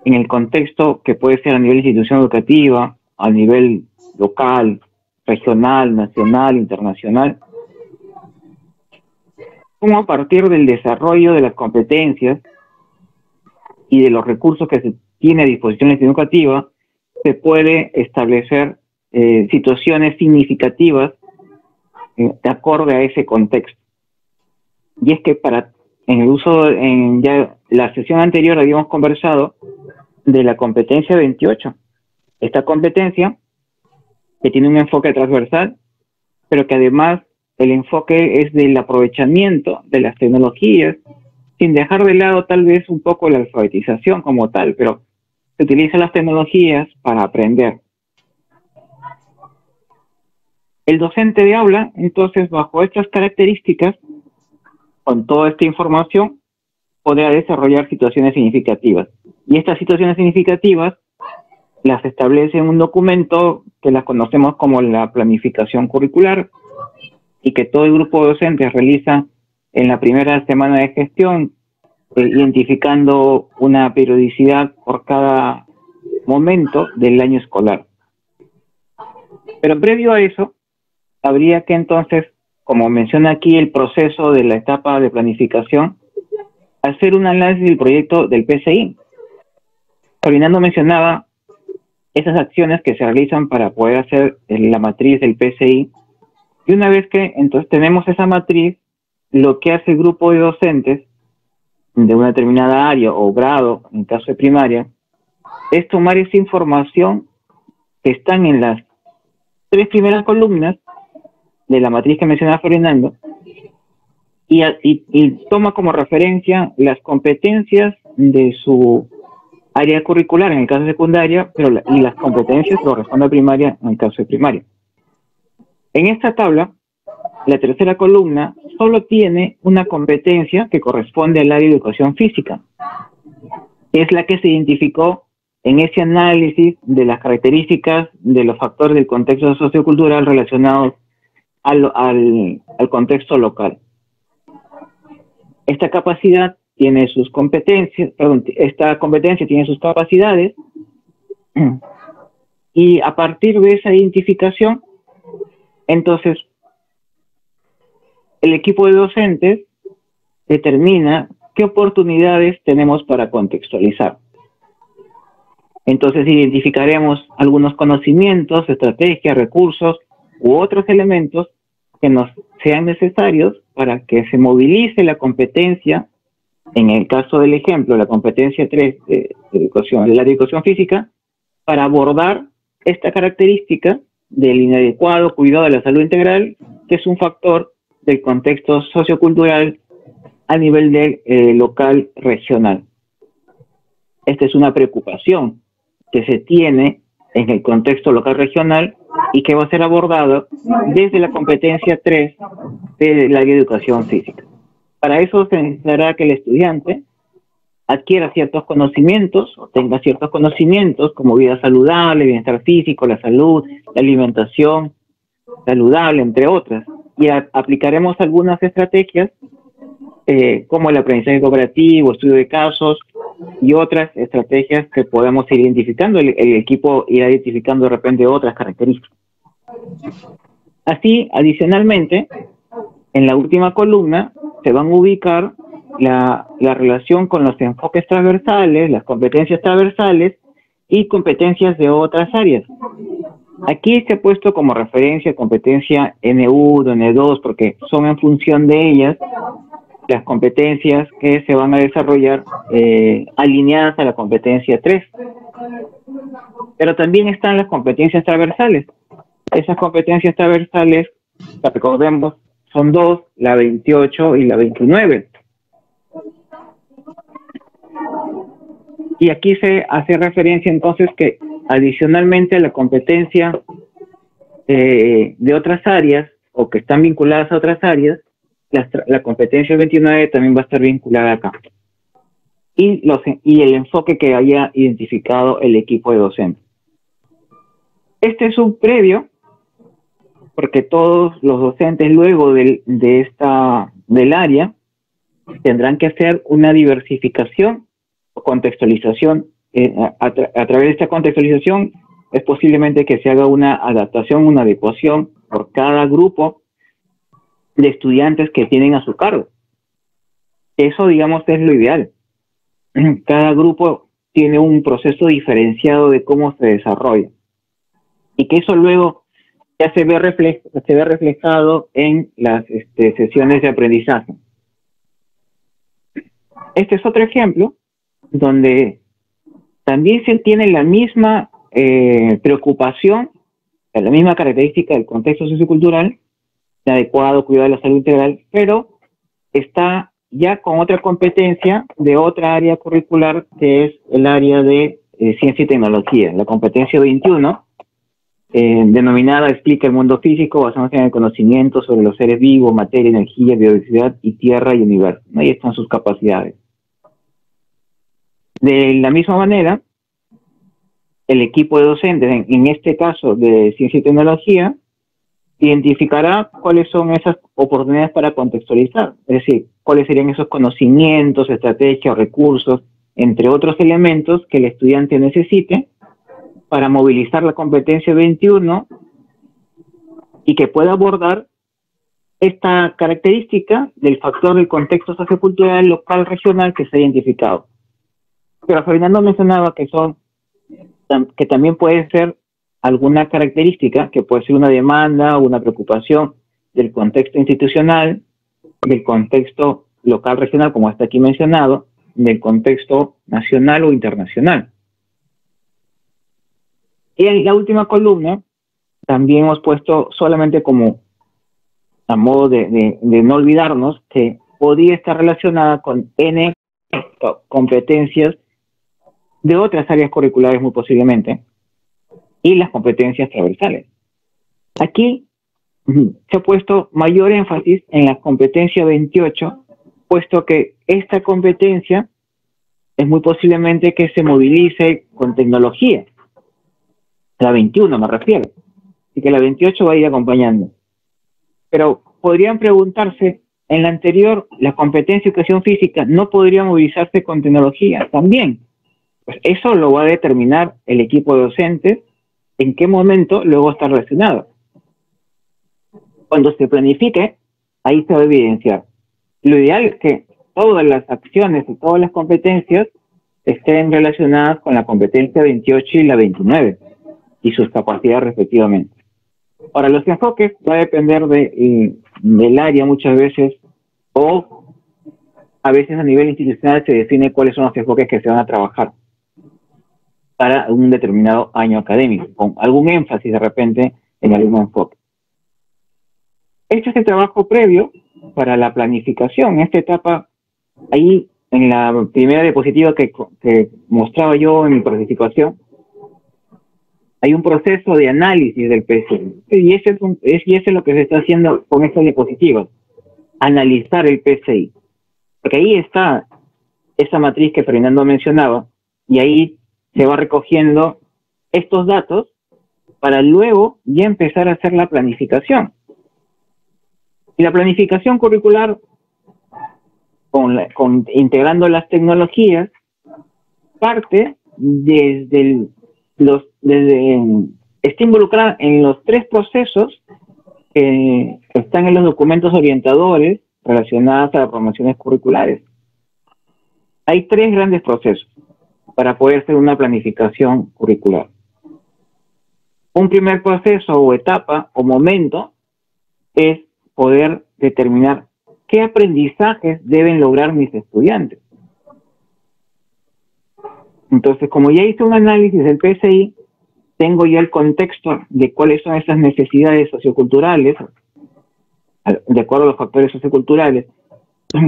en el contexto que puede ser a nivel de institución educativa, a nivel local, regional, nacional, internacional, como a partir del desarrollo de las competencias y de los recursos que se tiene a disposición de la institución educativa, se puede establecer situaciones significativas de acuerdo a ese contexto. Y es que ya la sesión anterior habíamos conversado de la competencia 28. Esta competencia que tiene un enfoque transversal, pero que además el enfoque es del aprovechamiento de las tecnologías, sin dejar de lado tal vez un poco la alfabetización como tal, pero se utilizan las tecnologías para aprender. El docente de aula, entonces, bajo estas características, con toda esta información, podrá desarrollar situaciones significativas. Y estas situaciones significativas las establece en un documento que las conocemos como la planificación curricular y que todo el grupo de docentes realiza en la primera semana de gestión, identificando una periodicidad por cada momento del año escolar. Pero previo a eso, habría que entonces, como menciona aquí el proceso de la etapa de planificación, hacer un análisis del proyecto del PCI. Fernando mencionaba esas acciones que se realizan para poder hacer la matriz del PCI, y una vez que entonces tenemos esa matriz, lo que hace el grupo de docentes de una determinada área o grado, en caso de primaria, es tomar esa información que están en las 3 primeras columnas de la matriz que mencionaba Fernando y toma como referencia las competencias de su área curricular en el caso de secundaria, y las competencias que corresponden a primaria en el caso de primaria. En esta tabla, la tercera columna solo tiene una competencia que corresponde al área de educación física. Es la que se identificó en ese análisis de las características de los factores del contexto sociocultural relacionados al contexto local. Esta capacidad tiene sus competencias, esta competencia tiene sus capacidades, y a partir de esa identificación, entonces, el equipo de docentes determina qué oportunidades tenemos para contextualizar. Entonces, identificaremos algunos conocimientos, estrategias, recursos u otros elementos que nos sean necesarios para que se movilice la competencia, en el caso del ejemplo, la competencia 3 de la educación física, para abordar esta característica del inadecuado cuidado de la salud integral, que es un factor del contexto sociocultural a nivel de local regional. Esta es una preocupación que se tiene en el contexto local regional y que va a ser abordado desde la competencia 3 de la educación física. Para eso se necesitará que el estudiante adquiera ciertos conocimientos o tenga ciertos conocimientos como vida saludable, bienestar físico, la salud, la alimentación saludable, entre otras. Y aplicaremos algunas estrategias como el aprendizaje cooperativo, estudio de casos y otras estrategias que podemos ir identificando. El equipo irá identificando de repente otras características. Así, adicionalmente, en la última columna se van a ubicar la relación con los enfoques transversales, las competencias transversales y competencias de otras áreas. Aquí se ha puesto como referencia competencia N1, N2, porque son en función de ellas las competencias que se van a desarrollar alineadas a la competencia 3. Pero también están las competencias transversales. Esas competencias transversales, recordemos, son 2, la 28 y la 29. Y aquí se hace referencia entonces que adicionalmente a la competencia de otras áreas o que están vinculadas a otras áreas, la competencia 29 también va a estar vinculada acá. Y el enfoque que haya identificado el equipo de docentes. Este es un previo, porque todos los docentes luego del área tendrán que hacer una diversificación o contextualización. A través de esta contextualización es posiblemente que se haga una adaptación, una adecuación por cada grupo de estudiantes que tienen a su cargo. Eso, digamos, es lo ideal. Cada grupo tiene un proceso diferenciado de cómo se desarrolla. Y que eso luego ya se ve reflejado en las sesiones de aprendizaje. Este es otro ejemplo donde también se tiene la misma preocupación, la misma característica del contexto sociocultural, de adecuado cuidado de la salud integral, pero está ya con otra competencia de otra área curricular que es el área de ciencia y tecnología, la competencia 21, denominada Explica el mundo físico, basándose en el conocimiento sobre los seres vivos, materia, energía, biodiversidad y tierra y universo. Ahí están sus capacidades. De la misma manera, el equipo de docentes, en este caso de ciencia y tecnología, identificará cuáles son esas oportunidades para contextualizar, es decir, cuáles serían esos conocimientos, estrategias o recursos, entre otros elementos que el estudiante necesite para movilizar la competencia 21 y que pueda abordar esta característica del factor del contexto sociocultural local regional que se ha identificado. Pero Fernando mencionaba que también puede ser alguna característica, que puede ser una demanda o una preocupación del contexto institucional, del contexto local regional, como está aquí mencionado, del contexto nacional o internacional. Y en la última columna también hemos puesto solamente como a modo de no olvidarnos que podría estar relacionada con N competencias de otras áreas curriculares muy posiblemente, y las competencias transversales. Aquí se ha puesto mayor énfasis en la competencia 28, puesto que esta competencia es muy posiblemente que se movilice con tecnología. La 21 me refiero, y que la 28 va a ir acompañando. Pero podrían preguntarse, en la anterior, la competencia de educación física no podría movilizarse con tecnología también. Pues eso lo va a determinar el equipo de docentes, en qué momento luego está relacionado. Cuando se planifique, ahí se va a evidenciar. Lo ideal es que todas las acciones y todas las competencias estén relacionadas con la competencia 28 y la 29 y sus capacidades respectivamente. Ahora, los enfoques va a depender del área muchas veces, o a veces a nivel institucional se define cuáles son los enfoques que se van a trabajar para un determinado año académico, con algún énfasis de repente en algún enfoque. Este es el trabajo previo para la planificación. En esta etapa, ahí en la primera diapositiva que mostraba yo en mi participación, hay un proceso de análisis del PCI. Y ese es lo que se está haciendo con estas diapositivas, analizar el PCI. Porque ahí está esa matriz que Fernando mencionaba, y ahí se va recogiendo estos datos para luego ya empezar a hacer la planificación. Y la planificación curricular, integrando las tecnologías, parte está involucrada en los tres procesos que están en los documentos orientadores relacionados a las promociones curriculares. Hay tres grandes procesos para poder hacer una planificación curricular. Un primer proceso o etapa o momento es poder determinar qué aprendizajes deben lograr mis estudiantes. Entonces, como ya hice un análisis del PCI, tengo ya el contexto de cuáles son esas necesidades socioculturales, de acuerdo a los factores socioculturales,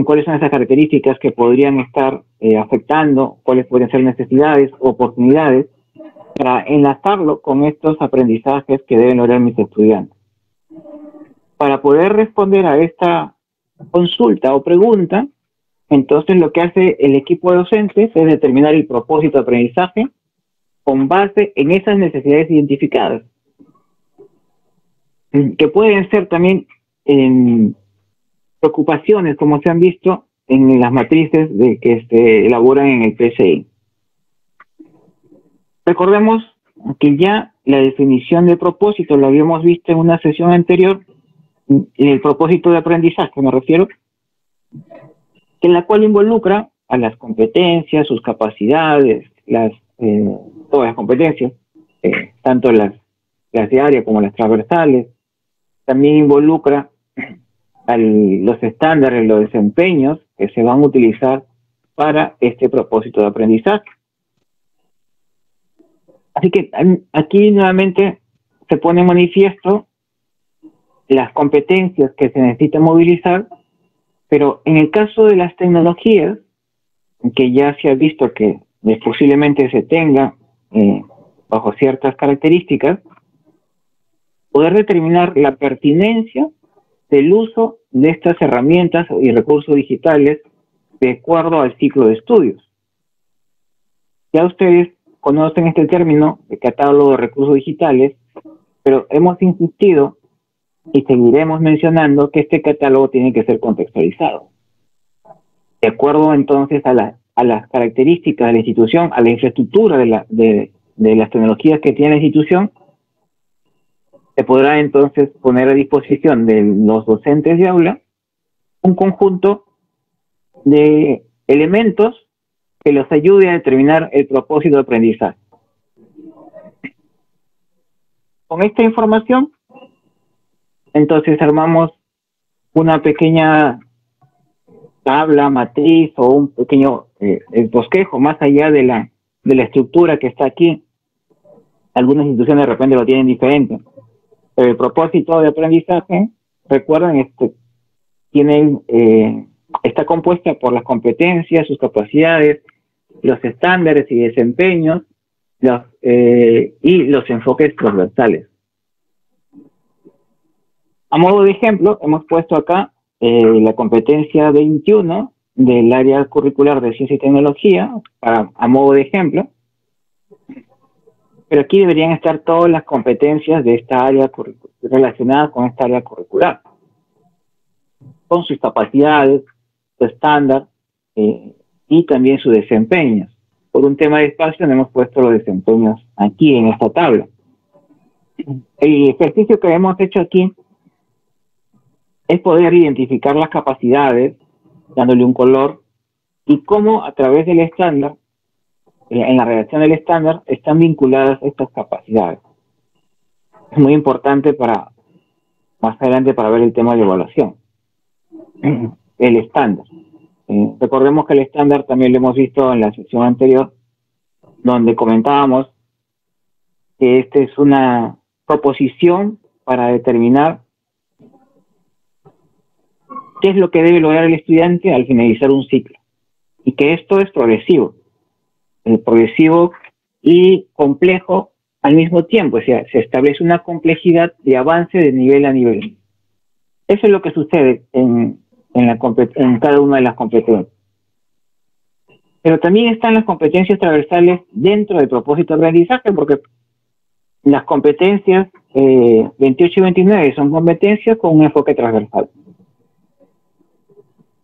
cuáles son esas características que podrían estar afectando, cuáles podrían ser necesidades, oportunidades, para enlazarlo con estos aprendizajes que deben lograr mis estudiantes. Para poder responder a esta consulta o pregunta, entonces lo que hace el equipo de docentes es determinar el propósito de aprendizaje con base en esas necesidades identificadas, que pueden ser también preocupaciones, como se han visto en las matrices que se elaboran en el PCI. Recordemos que ya la definición de propósito lo habíamos visto en una sesión anterior, el propósito de aprendizaje me refiero, en la cual involucra a las competencias, sus capacidades, todas las competencias, tanto las de área como las transversales. También involucra los estándares, los desempeños que se van a utilizar para este propósito de aprendizaje. Así que aquí nuevamente se pone en manifiesto las competencias que se necesitan movilizar, pero en el caso de las tecnologías, que ya se ha visto que posiblemente se tenga bajo ciertas características, poder determinar la pertinencia del uso de estas herramientas y recursos digitales de acuerdo al ciclo de estudios. Ya ustedes conocen este término de catálogo de recursos digitales, pero hemos insistido y seguiremos mencionando que este catálogo tiene que ser contextualizado. De acuerdo entonces a las características de la institución, a la infraestructura de las tecnologías que tiene la institución, se podrá entonces poner a disposición de los docentes de aula un conjunto de elementos que los ayude a determinar el propósito de aprendizaje. Con esta información, entonces armamos una pequeña tabla, matriz o un pequeño bosquejo más allá de la estructura que está aquí. Algunas instituciones de repente lo tienen diferente. Pero el propósito de aprendizaje, recuerden, está compuesta por las competencias, sus capacidades, los estándares y desempeños, y los enfoques transversales. A modo de ejemplo, hemos puesto acá la competencia 21 del área curricular de ciencia y tecnología, a modo de ejemplo, pero aquí deberían estar todas las competencias de esta área relacionadas con esta área curricular, con sus capacidades, su estándar y también sus desempeños. Por un tema de espacio no hemos puesto los desempeños aquí en esta tabla. El ejercicio que hemos hecho aquí es poder identificar las capacidades, dándole un color, y cómo a través del estándar, en la redacción del estándar, están vinculadas estas capacidades. Es muy importante para más adelante para ver el tema de la evaluación. El estándar. Recordemos que el estándar también lo hemos visto en la sesión anterior, donde comentábamos que esta es una proposición para determinar qué es lo que debe lograr el estudiante al finalizar un ciclo, y que esto es progresivo y complejo al mismo tiempo, o sea, se establece una complejidad de avance de nivel a nivel. Eso es lo que sucede en cada una de las competencias. Pero también están las competencias transversales dentro del propósito de aprendizaje, porque las competencias 28 y 29 son competencias con un enfoque transversal.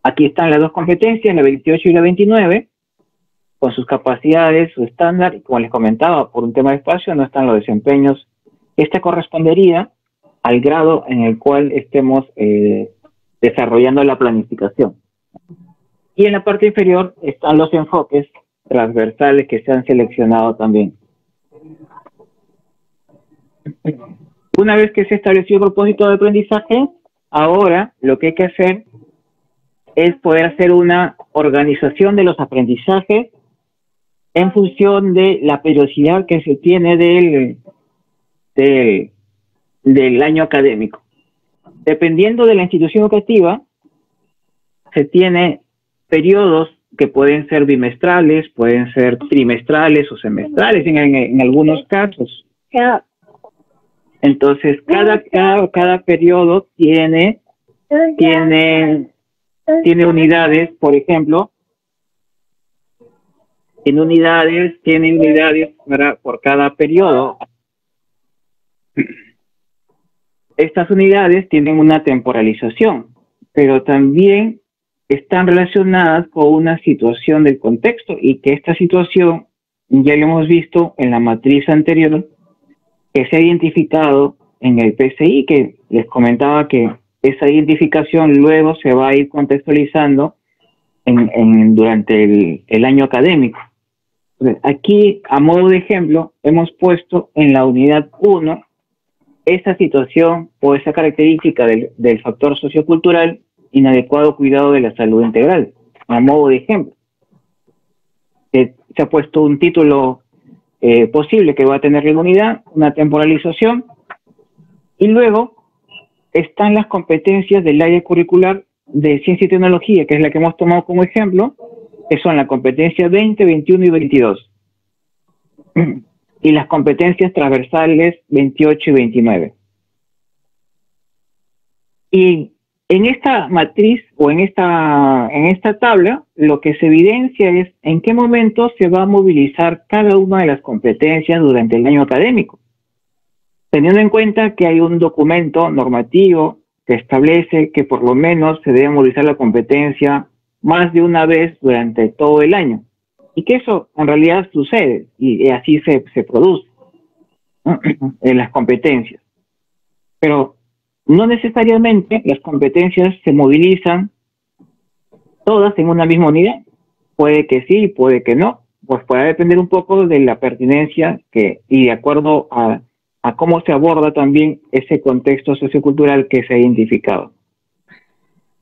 Aquí están las dos competencias, la 28 y la 29, con sus capacidades, su estándar, y como les comentaba, por un tema de espacio no están los desempeños. Este correspondería al grado en el cual estemos desarrollando la planificación. Y en la parte inferior están los enfoques transversales que se han seleccionado también. Una vez que se estableció el propósito de aprendizaje, ahora lo que hay que hacer es poder hacer una organización de los aprendizajes en función de la periodicidad que se tiene del año académico. Dependiendo de la institución educativa, se tiene periodos que pueden ser bimestrales, pueden ser trimestrales o semestrales en algunos casos. Entonces, cada periodo tiene unidades, por ejemplo, tiene unidades por cada periodo. Estas unidades tienen una temporalización, pero también están relacionadas con una situación del contexto, y que esta situación ya lo hemos visto en la matriz anterior, que se ha identificado en el PCI, que les comentaba que esa identificación luego se va a ir contextualizando durante el año académico. Aquí, a modo de ejemplo, hemos puesto en la unidad 1 esa situación o esa característica del factor sociocultural, inadecuado cuidado de la salud integral, a modo de ejemplo. Se ha puesto un título posible que va a tener la unidad, una temporalización, y luego están las competencias del área curricular de ciencia y tecnología, que es la que hemos tomado como ejemplo, que son la competencia 20, 21 y 22. Y las competencias transversales 28 y 29. Y en esta matriz o en esta tabla, lo que se evidencia es en qué momento se va a movilizar cada una de las competencias durante el año académico, teniendo en cuenta que hay un documento normativo que establece que por lo menos se debe movilizar la competencia más de una vez durante todo el año, y que eso en realidad sucede, y así se produce, ¿no? En las competencias. Pero no necesariamente las competencias se movilizan todas en una misma unidad. Puede que sí, puede que no. Pues puede depender un poco de la pertinencia y de acuerdo a cómo se aborda también ese contexto sociocultural que se ha identificado.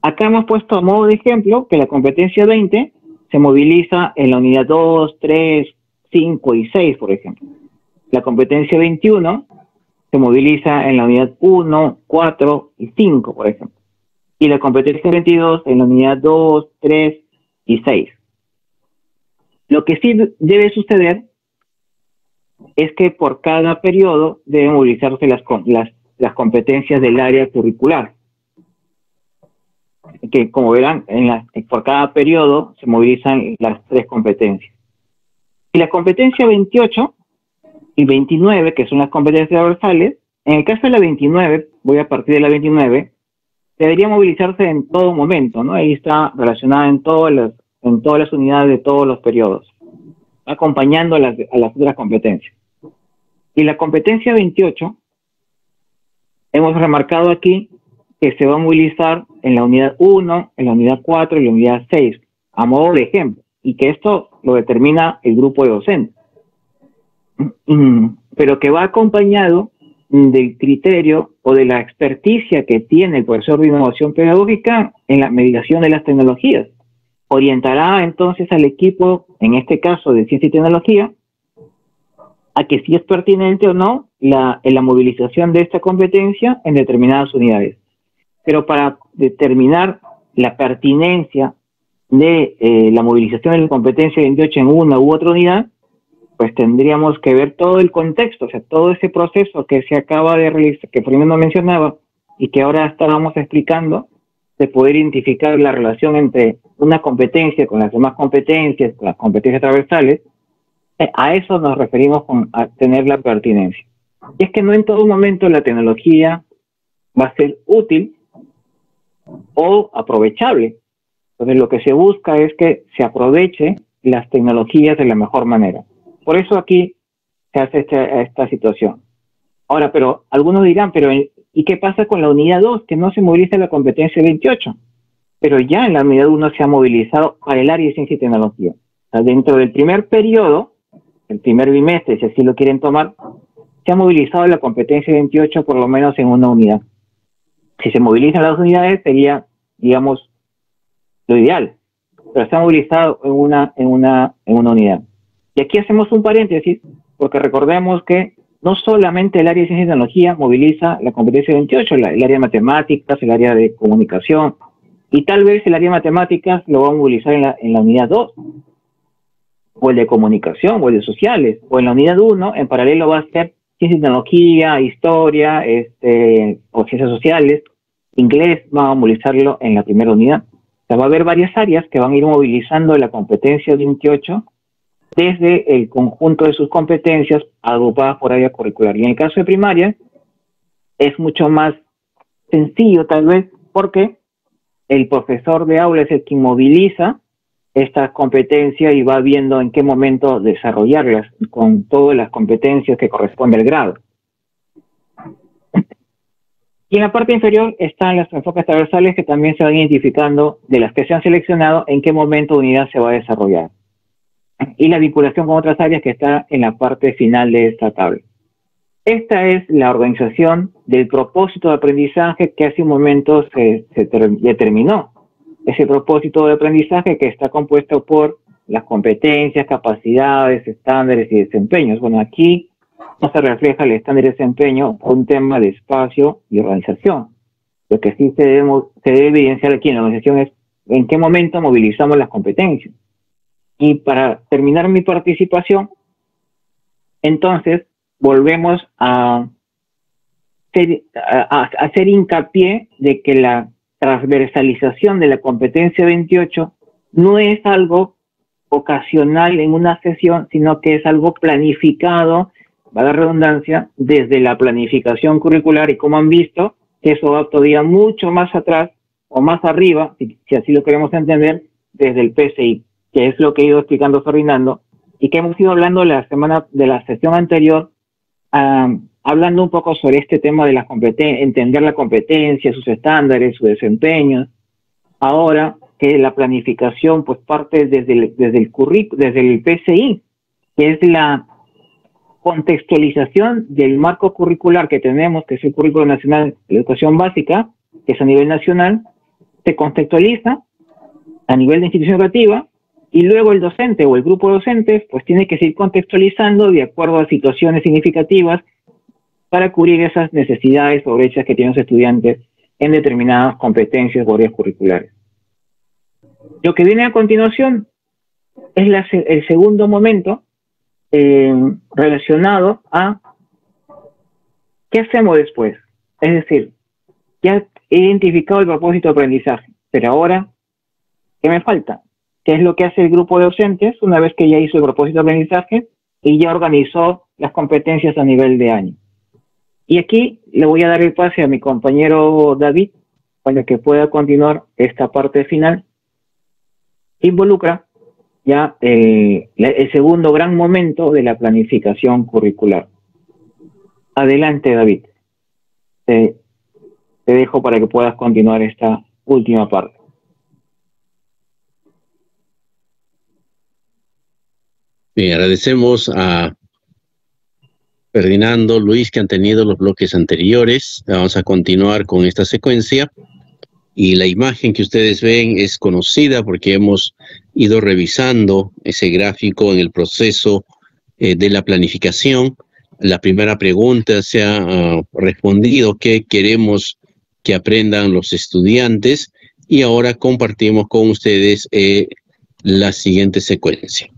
Acá hemos puesto a modo de ejemplo que la competencia 20 se moviliza en la unidad 2, 3, 5 y 6, por ejemplo. La competencia 21 se moviliza en la unidad 1, 4 y 5, por ejemplo. Y la competencia 22 en la unidad 2, 3 y 6. Lo que sí debe suceder es que por cada periodo deben movilizarse las competencias del área curricular. Que como verán, por cada periodo se movilizan las 3 competencias. Y la competencia 28 y 29, que son las competencias transversales, en el caso de la 29, voy a partir de la 29, debería movilizarse en todo momento, ¿no? Ahí está relacionada en todas las unidades de todos los periodos, acompañando a las otras competencias. Y la competencia 28, hemos remarcado aquí que se va a movilizar en la unidad 1, en la unidad 4 y la unidad 6, a modo de ejemplo, y que esto lo determina el grupo de docentes, pero que va acompañado del criterio o de la experticia que tiene el profesor de innovación pedagógica en la mediación de las tecnologías. Orientará entonces al equipo, en este caso de ciencia y tecnología, a que si es pertinente o no la movilización de esta competencia en determinadas unidades. Pero para determinar la pertinencia de la movilización de la competencia 28 en una u otra unidad, pues tendríamos que ver todo el contexto, o sea, todo ese proceso que se acaba de realizar, que primero mencionaba y que ahora estábamos explicando, de poder identificar la relación entre una competencia con las demás competencias, con las competencias transversales. A eso nos referimos a tener la pertinencia. Y es que no en todo momento la tecnología va a ser útil o aprovechable. Entonces lo que se busca es que se aproveche las tecnologías de la mejor manera. Por eso aquí se hace esta situación. Ahora, pero algunos dirán, pero ¿y qué pasa con la unidad 2? Que no se moviliza la competencia 28. Pero ya en la unidad 1 se ha movilizado para el área de ciencia y tecnología. O sea, dentro del primer periodo, el primer bimestre, si así lo quieren tomar, se ha movilizado la competencia 28 por lo menos en una unidad. Si se movilizan las unidades sería, digamos, lo ideal. Pero se ha movilizado en una unidad. Y aquí hacemos un paréntesis, porque recordemos que no solamente el área de ciencia y tecnología moviliza la competencia 28, el área de matemáticas, el área de comunicación, y tal vez el área de matemáticas lo va a movilizar en la unidad 2, o el de comunicación, o el de sociales, o en la unidad 1, en paralelo va a ser ciencia y tecnología, historia, o ciencias sociales, inglés, va a movilizarlo en la primera unidad. O sea, va a haber varias áreas que van a ir movilizando la competencia 28 desde el conjunto de sus competencias agrupadas por área curricular. Y en el caso de primaria es mucho más sencillo tal vez porque el profesor de aula es el que moviliza esta competencia y va viendo en qué momento desarrollarlas con todas las competencias que corresponde al grado. Y en la parte inferior están los enfoques transversales que también se van identificando de las que se han seleccionado en qué momento unidad se va a desarrollar. Y la vinculación con otras áreas que está en la parte final de esta tabla. Esta es la organización del propósito de aprendizaje que hace un momento se determinó. Ese propósito de aprendizaje que está compuesto por las competencias, capacidades, estándares y desempeños. Bueno, aquí no se refleja el estándar de desempeño por un tema de espacio y organización. Lo que sí se debe evidenciar aquí en la organización es en qué momento movilizamos las competencias. Y para terminar mi participación, entonces volvemos a hacer hincapié de que la transversalización de la competencia 28 no es algo ocasional en una sesión, sino que es algo planificado, va la redundancia, desde la planificación curricular, y como han visto, eso va todavía mucho más atrás o más arriba, si así lo queremos entender, desde el PCI, que es lo que he ido explicando Fernando, y que hemos ido hablando la semana de la sesión anterior, hablando un poco sobre este tema de la competencia, entender la competencia, sus estándares, su desempeño. Ahora que la planificación pues parte desde el PCI, que es la contextualización del marco curricular que tenemos, que es el Currículo Nacional de Educación Básica, que es a nivel nacional, se contextualiza a nivel de institución educativa, y luego el docente o el grupo de docentes pues tiene que seguir contextualizando de acuerdo a situaciones significativas para cubrir esas necesidades o brechas que tienen los estudiantes en determinadas competencias o áreas curriculares. Lo que viene a continuación es el segundo momento relacionado a ¿qué hacemos después? Es decir, ya he identificado el propósito de aprendizaje, pero ahora, ¿qué me falta? ¿Qué es lo que hace el grupo de docentes una vez que ya hizo el propósito de aprendizaje y ya organizó las competencias a nivel de año? Y aquí le voy a dar el pase a mi compañero David para que pueda continuar esta parte final. Involucra ya el segundo gran momento de la planificación curricular. Adelante, David. Te dejo para que puedas continuar esta última parte.
Bien, agradecemos a Ferdinando, Luis, que han tenido los bloques anteriores. Vamos a continuar con esta secuencia. Y la imagen que ustedes ven es conocida porque hemos ido revisando ese gráfico en el proceso de la planificación. La primera pregunta se ha respondido: ¿qué queremos que aprendan los estudiantes? Y ahora compartimos con ustedes la siguiente secuencia.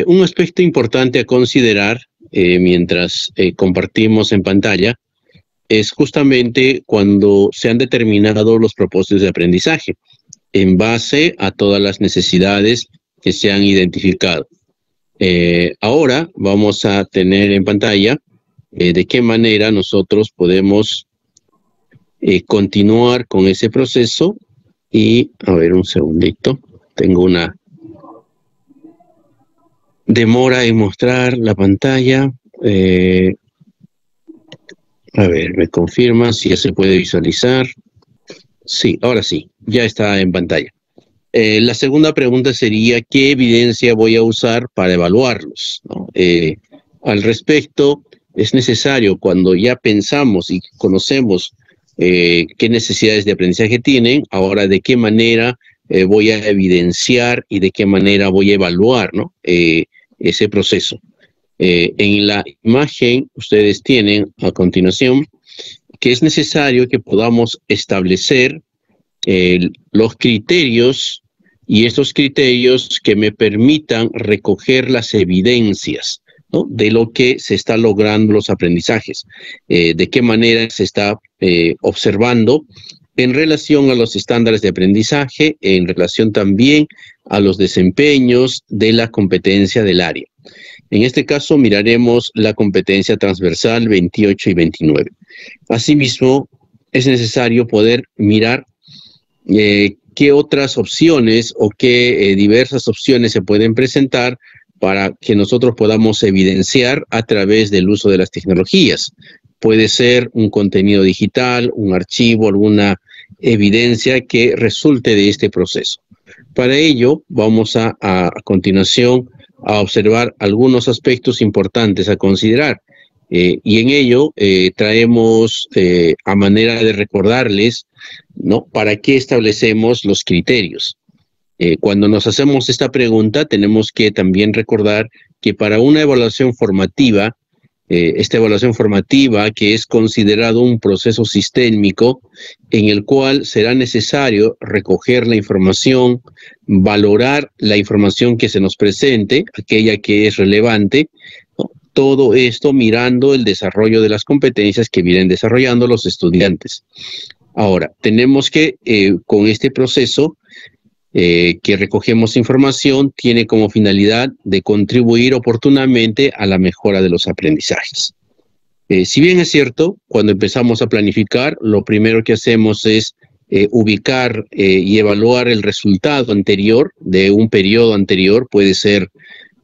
Un aspecto importante a considerar mientras compartimos en pantalla es justamente cuando se han determinado los propósitos de aprendizaje en base a todas las necesidades que se han identificado. Ahora vamos a tener en pantalla de qué manera nosotros podemos continuar con ese proceso. Y, a ver, un segundito, tengo una demora en mostrar la pantalla. A ver, me confirma si ya se puede visualizar. Sí, ahora sí, ya está en pantalla. La segunda pregunta sería: ¿qué evidencia voy a usar para evaluarlos? ¿No? Al respecto, es necesario, cuando ya pensamos y conocemos qué necesidades de aprendizaje tienen, ahora de qué manera voy a evidenciar y de qué manera voy a evaluar, ¿no? Ese proceso. En la imagen ustedes tienen a continuación que es necesario que podamos establecer los criterios, y estos criterios que me permitan recoger las evidencias, ¿no?, de lo que se está logrando los aprendizajes, de qué manera se está observando en relación a los estándares de aprendizaje, en relación también a los desempeños de la competencia del área. En este caso miraremos la competencia transversal 28 y 29. Asimismo, es necesario poder mirar qué otras opciones o qué diversas opciones se pueden presentar para que nosotros podamos evidenciar a través del uso de las tecnologías. Puede ser un contenido digital, un archivo, alguna evidencia que resulte de este proceso. Para ello, vamos a continuación a observar algunos aspectos importantes a considerar. Y en ello traemos a manera de recordarles, ¿no?, para qué establecemos los criterios. Cuando nos hacemos esta pregunta, tenemos que también recordar que para una evaluación formativa, esta evaluación formativa, que es considerado un proceso sistémico en el cual será necesario recoger la información, valorar la información que se nos presente, aquella que es relevante, ¿no?, Todo esto mirando el desarrollo de las competencias que vienen desarrollando los estudiantes. Ahora, tenemos que, con este proceso que recogemos información, tiene como finalidad de contribuir oportunamente a la mejora de los aprendizajes. Si bien es cierto, cuando empezamos a planificar, lo primero que hacemos es ubicar y evaluar el resultado anterior de un periodo anterior, puede ser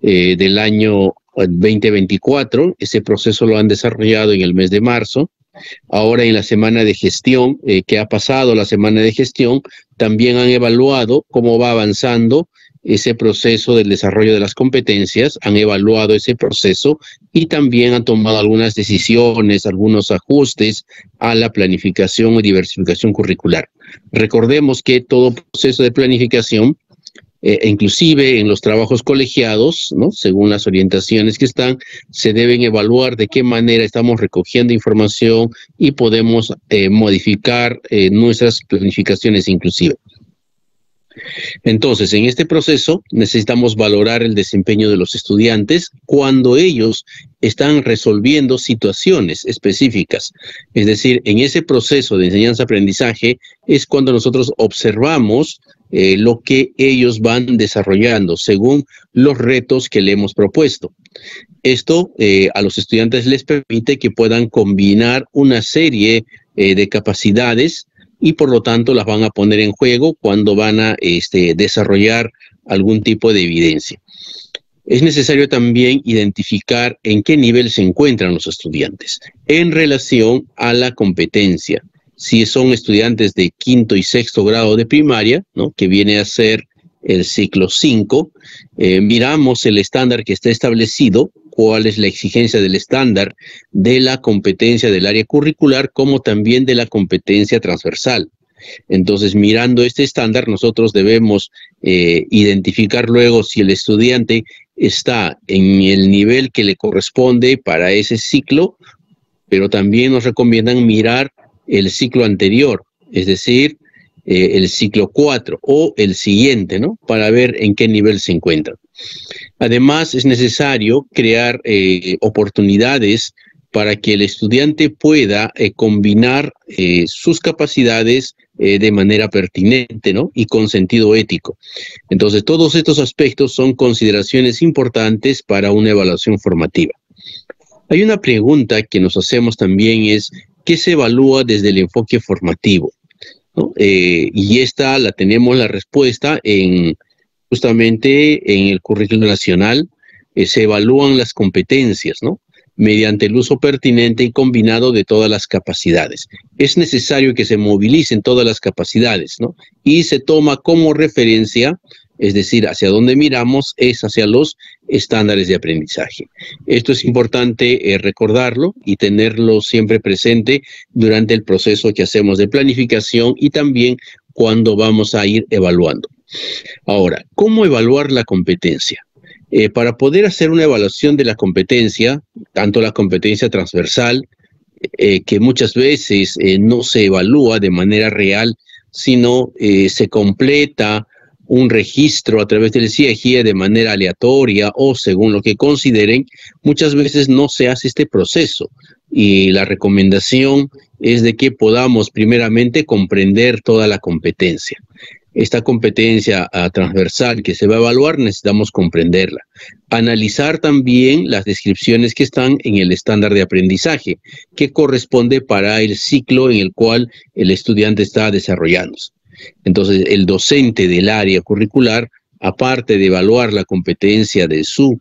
del año 2024, ese proceso lo han desarrollado en el mes de marzo. Ahora en la semana de gestión, que ha pasado la semana de gestión, también han evaluado cómo va avanzando ese proceso del desarrollo de las competencias, han evaluado ese proceso y también han tomado algunas decisiones, algunos ajustes a la planificación y diversificación curricular. Recordemos que todo proceso de planificación, inclusive en los trabajos colegiados, ¿no?, según las orientaciones que están, se deben evaluar de qué manera estamos recogiendo información y podemos modificar nuestras planificaciones inclusive. Entonces, en este proceso necesitamos valorar el desempeño de los estudiantes cuando ellos están resolviendo situaciones específicas. Es decir, en ese proceso de enseñanza-aprendizaje es cuando nosotros observamos lo que ellos van desarrollando según los retos que le hemos propuesto. Esto a los estudiantes les permite que puedan combinar una serie de capacidades y por lo tanto las van a poner en juego cuando van a desarrollar algún tipo de evidencia. Es necesario también identificar en qué nivel se encuentran los estudiantes en relación a la competencia. Si son estudiantes de quinto y sexto grado de primaria, ¿no?, que viene a ser el ciclo 5, miramos el estándar que está establecido, cuál es la exigencia del estándar de la competencia del área curricular, como también de la competencia transversal. Entonces, mirando este estándar, nosotros debemos identificar luego si el estudiante está en el nivel que le corresponde para ese ciclo, pero también nos recomiendan mirar el ciclo anterior, es decir, el ciclo 4 o el siguiente, ¿no?, para ver en qué nivel se encuentran. Además, es necesario crear oportunidades para que el estudiante pueda combinar sus capacidades de manera pertinente, ¿no?, y con sentido ético. Entonces, todos estos aspectos son consideraciones importantes para una evaluación formativa. Hay una pregunta que nos hacemos también es, ¿qué se evalúa desde el enfoque formativo?, ¿no? Y esta la tenemos la respuesta justamente en el currículo nacional. Se evalúan las competencias, ¿no?, mediante el uso pertinente y combinado de todas las capacidades. Es necesario que se movilicen todas las capacidades, ¿no?, y se toma como referencia, es decir, hacia dónde miramos es hacia los estándares de aprendizaje. Esto es importante recordarlo y tenerlo siempre presente durante el proceso que hacemos de planificación y también cuando vamos a ir evaluando. Ahora, ¿cómo evaluar la competencia? Para poder hacer una evaluación de la competencia, tanto la competencia transversal, que muchas veces no se evalúa de manera real, sino se completa un registro a través del CIEGIE de manera aleatoria o según lo que consideren, muchas veces no se hace este proceso. Y la recomendación es de que podamos primeramente comprender toda la competencia. Esta competencia transversal que se va a evaluar, necesitamos comprenderla. Analizar también las descripciones que están en el estándar de aprendizaje, que corresponde para el ciclo en el cual el estudiante está desarrollándose. Entonces, el docente del área curricular, aparte de evaluar la competencia de su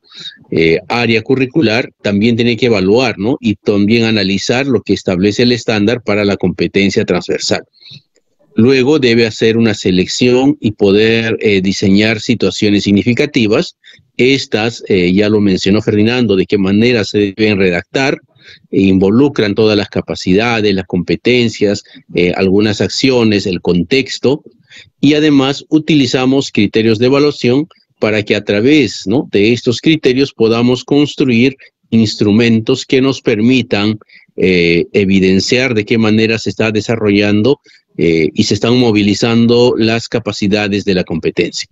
área curricular, también tiene que evaluar, ¿no?, y también analizar lo que establece el estándar para la competencia transversal. Luego debe hacer una selección y poder diseñar situaciones significativas. Estas, ya lo mencionó Ferdinando, de qué manera se deben redactar, involucran todas las capacidades, las competencias, algunas acciones, el contexto, y además utilizamos criterios de evaluación para que a través, ¿no?, de estos criterios podamos construir instrumentos que nos permitan evidenciar de qué manera se está desarrollando y se están movilizando las capacidades de la competencia.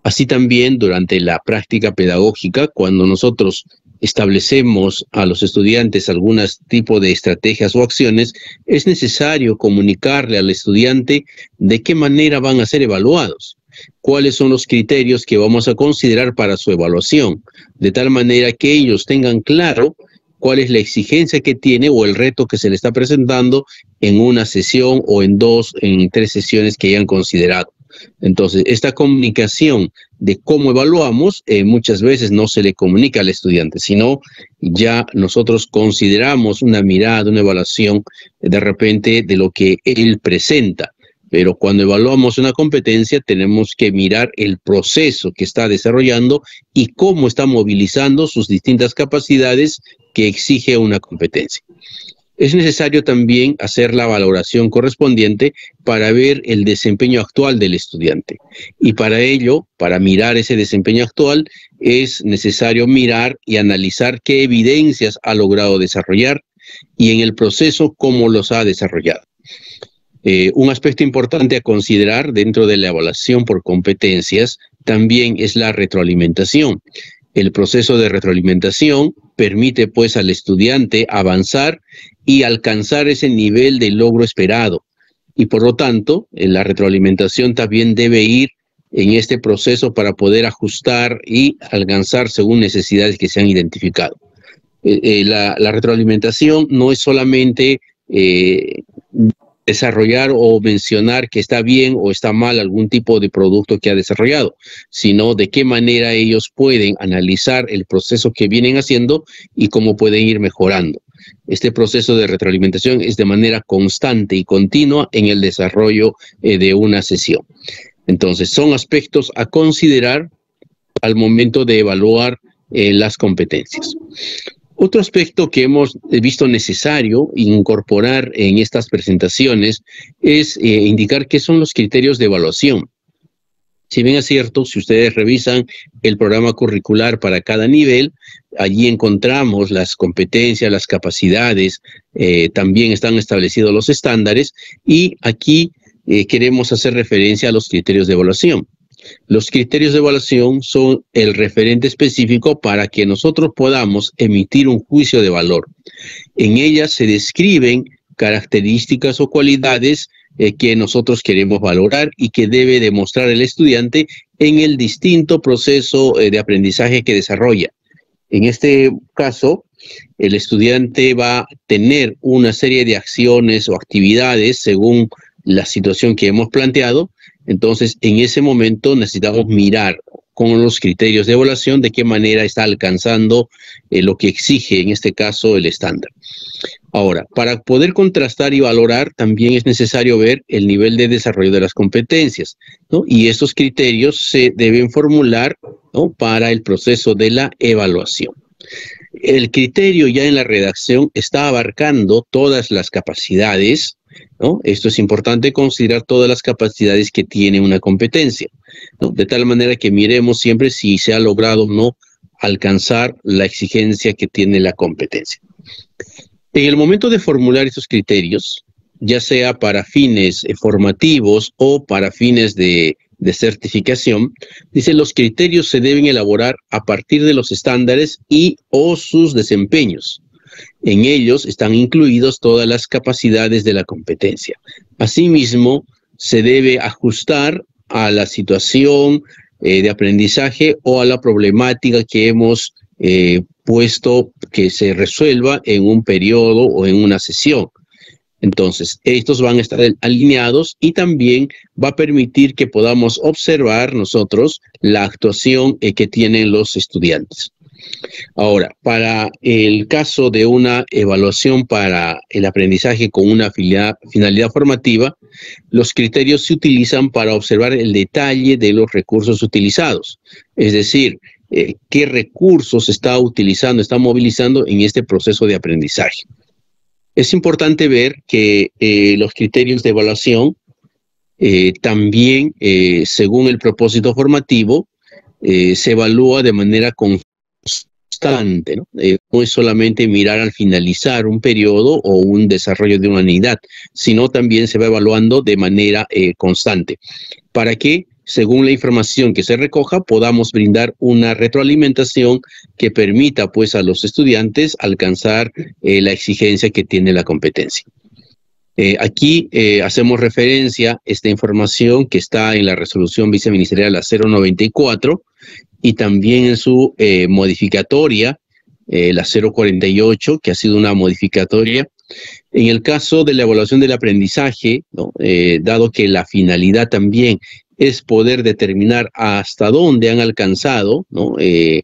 Así también durante la práctica pedagógica, cuando nosotros establecemos a los estudiantes algún tipo de estrategias o acciones, es necesario comunicarle al estudiante de qué manera van a ser evaluados, cuáles son los criterios que vamos a considerar para su evaluación, de tal manera que ellos tengan claro cuál es la exigencia que tiene o el reto que se le está presentando en una sesión o en 2, en 3 sesiones que hayan considerado. Entonces, esta comunicación de cómo evaluamos muchas veces no se le comunica al estudiante, sino ya nosotros consideramos una mirada, una evaluación de repente de lo que él presenta. Pero cuando evaluamos una competencia tenemos que mirar el proceso que está desarrollando y cómo está movilizando sus distintas capacidades que exige una competencia. Es necesario también hacer la valoración correspondiente para ver el desempeño actual del estudiante. Y para ello, para mirar ese desempeño actual, es necesario mirar y analizar qué evidencias ha logrado desarrollar y en el proceso cómo los ha desarrollado. Un aspecto importante a considerar dentro de la evaluación por competencias también es la retroalimentación. El proceso de retroalimentación permite pues al estudiante avanzar y alcanzar ese nivel de logro esperado. Y por lo tanto, la retroalimentación también debe ir en este proceso para poder ajustar y alcanzar según necesidades que se han identificado. La retroalimentación no es solamente desarrollar o mencionar que está bien o está mal algún tipo de producto que ha desarrollado, sino de qué manera ellos pueden analizar el proceso que vienen haciendo y cómo pueden ir mejorando. Este proceso de retroalimentación es de manera constante y continua en el desarrollo de una sesión. Entonces, son aspectos a considerar al momento de evaluar las competencias. Otro aspecto que hemos visto necesario incorporar en estas presentaciones es indicar qué son los criterios de evaluación. Si bien es cierto, si ustedes revisan el programa curricular para cada nivel, allí encontramos las competencias, las capacidades, también están establecidos los estándares y aquí queremos hacer referencia a los criterios de evaluación. Los criterios de evaluación son el referente específico para que nosotros podamos emitir un juicio de valor. En ellas se describen características o cualidades que nosotros queremos valorar y que debe demostrar el estudiante en el distinto proceso de aprendizaje que desarrolla. En este caso, el estudiante va a tener una serie de acciones o actividades según la situación que hemos planteado. Entonces, en ese momento necesitamos mirar con los criterios de evaluación de qué manera está alcanzando lo que exige, en este caso, el estándar. Ahora, para poder contrastar y valorar, también es necesario ver el nivel de desarrollo de las competencias, ¿no? Y estos criterios se deben formular, ¿no?, para el proceso de la evaluación. El criterio ya en la redacción está abarcando todas las capacidades, ¿no? Esto es importante considerar todas las capacidades que tiene una competencia, ¿no? De tal manera que miremos siempre si se ha logrado o no alcanzar la exigencia que tiene la competencia. En el momento de formular estos criterios, ya sea para fines formativos o para fines de certificación, dice los criterios se deben elaborar a partir de los estándares y o sus desempeños. En ellos están incluidos todas las capacidades de la competencia. Asimismo, se debe ajustar a la situación de aprendizaje o a la problemática que hemos puesto que se resuelva en un periodo o en una sesión. Entonces, estos van a estar alineados y también va a permitir que podamos observar nosotros la actuación que tienen los estudiantes. Ahora, para el caso de una evaluación para el aprendizaje con una finalidad formativa, los criterios se utilizan para observar el detalle de los recursos utilizados. Es decir, qué recursos está utilizando, está movilizando en este proceso de aprendizaje. Es importante ver que los criterios de evaluación también, según el propósito formativo, se evalúa de manera constante, ¿no? No es solamente mirar al finalizar un periodo o un desarrollo de una unidad, sino también se va evaluando de manera constante. ¿Para qué? según la información que se recoja, podamos brindar una retroalimentación que permita pues a los estudiantes alcanzar la exigencia que tiene la competencia. Aquí hacemos referencia a esta información que está en la resolución viceministerial la 094 y también en su modificatoria, la 048, que ha sido una modificatoria. En el caso de la evaluación del aprendizaje, ¿no? Dado que la finalidad también es poder determinar hasta dónde han alcanzado, ¿no? El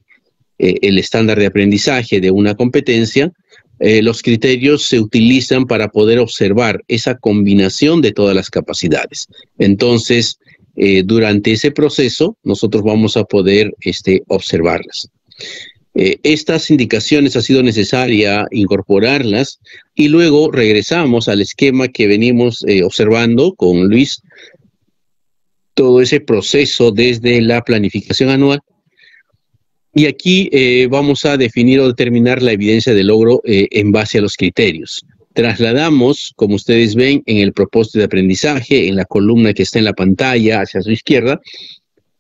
estándar de aprendizaje de una competencia, los criterios se utilizan para poder observar esa combinación de todas las capacidades. Entonces, durante ese proceso, nosotros vamos a poder observarlas. Estas indicaciones ha sido necesaria incorporarlas y luego regresamos al esquema que venimos observando con Luis, todo ese proceso desde la planificación anual. Y aquí vamos a definir o determinar la evidencia de logro en base a los criterios. Trasladamos, como ustedes ven, en el propósito de aprendizaje, en la columna que está en la pantalla hacia su izquierda,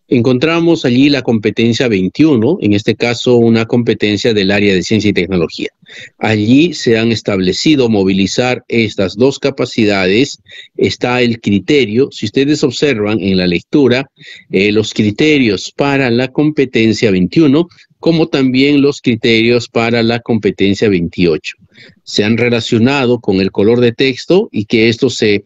encontramos allí la competencia 21, en este caso una competencia del área de ciencia y tecnología. Allí se han establecido movilizar estas dos capacidades, está el criterio, si ustedes observan en la lectura, los criterios para la competencia 21, como también los criterios para la competencia 28. Se han relacionado con el color de texto y que estos se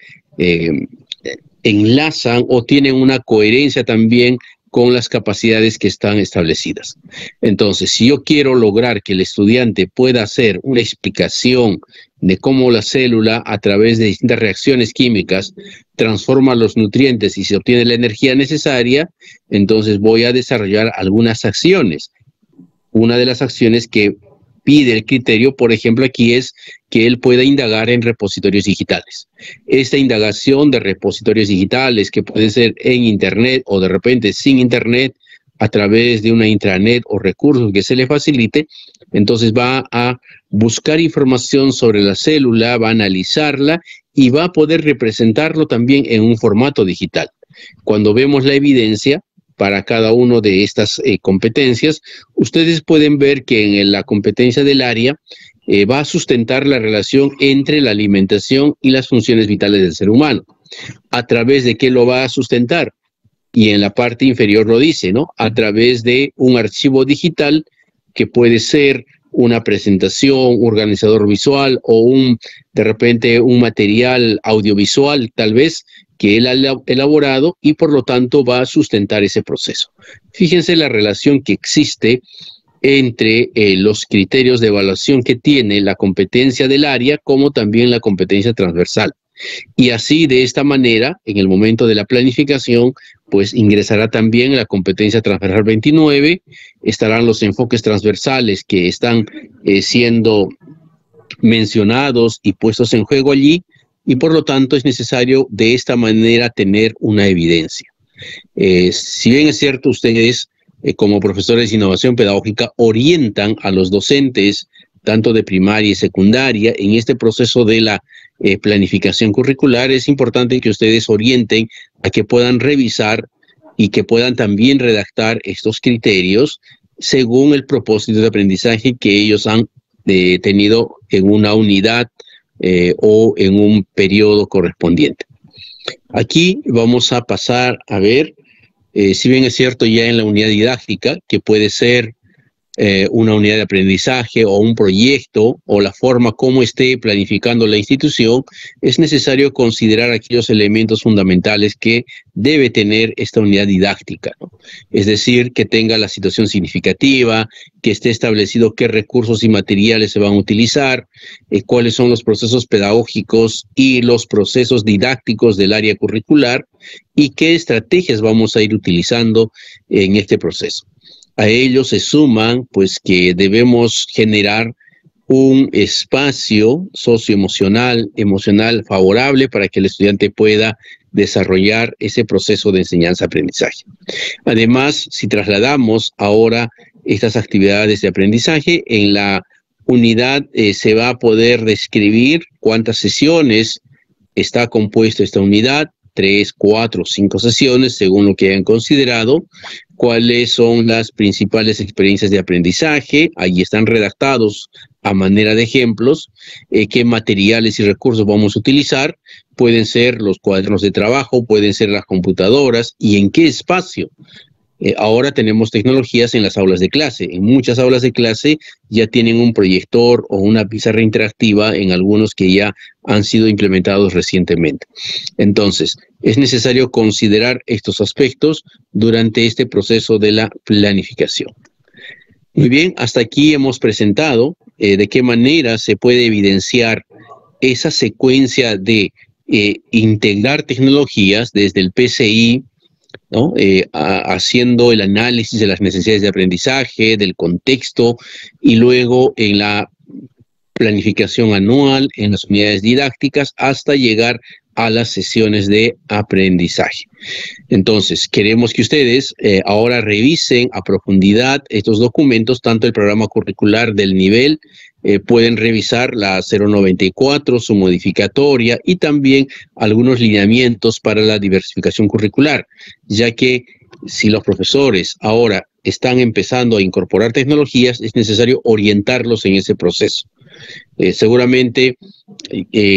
enlazan o tienen una coherencia también con las capacidades que están establecidas. Entonces, si yo quiero lograr que el estudiante pueda hacer una explicación de cómo la célula, a través de distintas reacciones químicas, transforma los nutrientes y se obtiene la energía necesaria, entonces voy a desarrollar algunas acciones. Una de las acciones que pide el criterio, por ejemplo, aquí es que él pueda indagar en repositorios digitales. Esta indagación de repositorios digitales, que pueden ser en Internet o de repente sin Internet, a través de una intranet o recursos que se le facilite, entonces va a buscar información sobre la célula, va a analizarla y va a poder representarlo también en un formato digital. Cuando vemos la evidencia para cada una de estas competencias, ustedes pueden ver que en la competencia del área va a sustentar la relación entre la alimentación y las funciones vitales del ser humano. ¿A través de qué lo va a sustentar? Y en la parte inferior lo dice, ¿no? A través de un archivo digital que puede ser una presentación, un organizador visual o de repente un material audiovisual, tal vez, que él ha elaborado y por lo tanto va a sustentar ese proceso. Fíjense la relación que existe entre los criterios de evaluación que tiene la competencia del área como también la competencia transversal. Y así, de esta manera, en el momento de la planificación, pues ingresará también la competencia transversal 29, estarán los enfoques transversales que están siendo mencionados y puestos en juego allí, y por lo tanto es necesario de esta manera tener una evidencia. Si bien es cierto, ustedes como profesores de innovación pedagógica orientan a los docentes, tanto de primaria y secundaria, en este proceso de la planificación curricular, es importante que ustedes orienten a que puedan revisar y que puedan también redactar estos criterios según el propósito de aprendizaje que ellos han tenido en una unidad o en un periodo correspondiente. Aquí vamos a pasar a ver, si bien es cierto ya en la unidad didáctica, que puede ser una unidad de aprendizaje o un proyecto o la forma como esté planificando la institución, es necesario considerar aquellos elementos fundamentales que debe tener esta unidad didáctica, ¿no? Es decir, que tenga la situación significativa, que esté establecido qué recursos y materiales se van a utilizar, cuáles son los procesos pedagógicos y los procesos didácticos del área curricular y qué estrategias vamos a ir utilizando en este proceso. A ello se suman, pues, que debemos generar un espacio socioemocional, emocional favorable para que el estudiante pueda desarrollar ese proceso de enseñanza-aprendizaje. Además, si trasladamos ahora estas actividades de aprendizaje, en la unidad se va a poder describir cuántas sesiones está compuesta esta unidad, 3, 4, 5 sesiones, según lo que hayan considerado, cuáles son las principales experiencias de aprendizaje. Ahí están redactados a manera de ejemplos, qué materiales y recursos vamos a utilizar. Pueden ser los cuadernos de trabajo, pueden ser las computadoras y en qué espacio. Ahora tenemos tecnologías en las aulas de clase. En muchas aulas de clase ya tienen un proyector o una pizarra interactiva, en algunos que ya han sido implementados recientemente. Entonces, es necesario considerar estos aspectos durante este proceso de la planificación. Muy bien, hasta aquí hemos presentado de qué manera se puede evidenciar esa secuencia de integrar tecnologías desde el PCI, ¿no? Haciendo el análisis de las necesidades de aprendizaje, del contexto, y luego en la planificación anual, en las unidades didácticas, hasta llegar a las sesiones de aprendizaje. Entonces, queremos que ustedes ahora revisen a profundidad estos documentos, tanto el programa curricular del nivel, pueden revisar la 094, su modificatoria, y también algunos lineamientos para la diversificación curricular, ya que si los profesores ahora están empezando a incorporar tecnologías, es necesario orientarlos en ese proceso. Seguramente,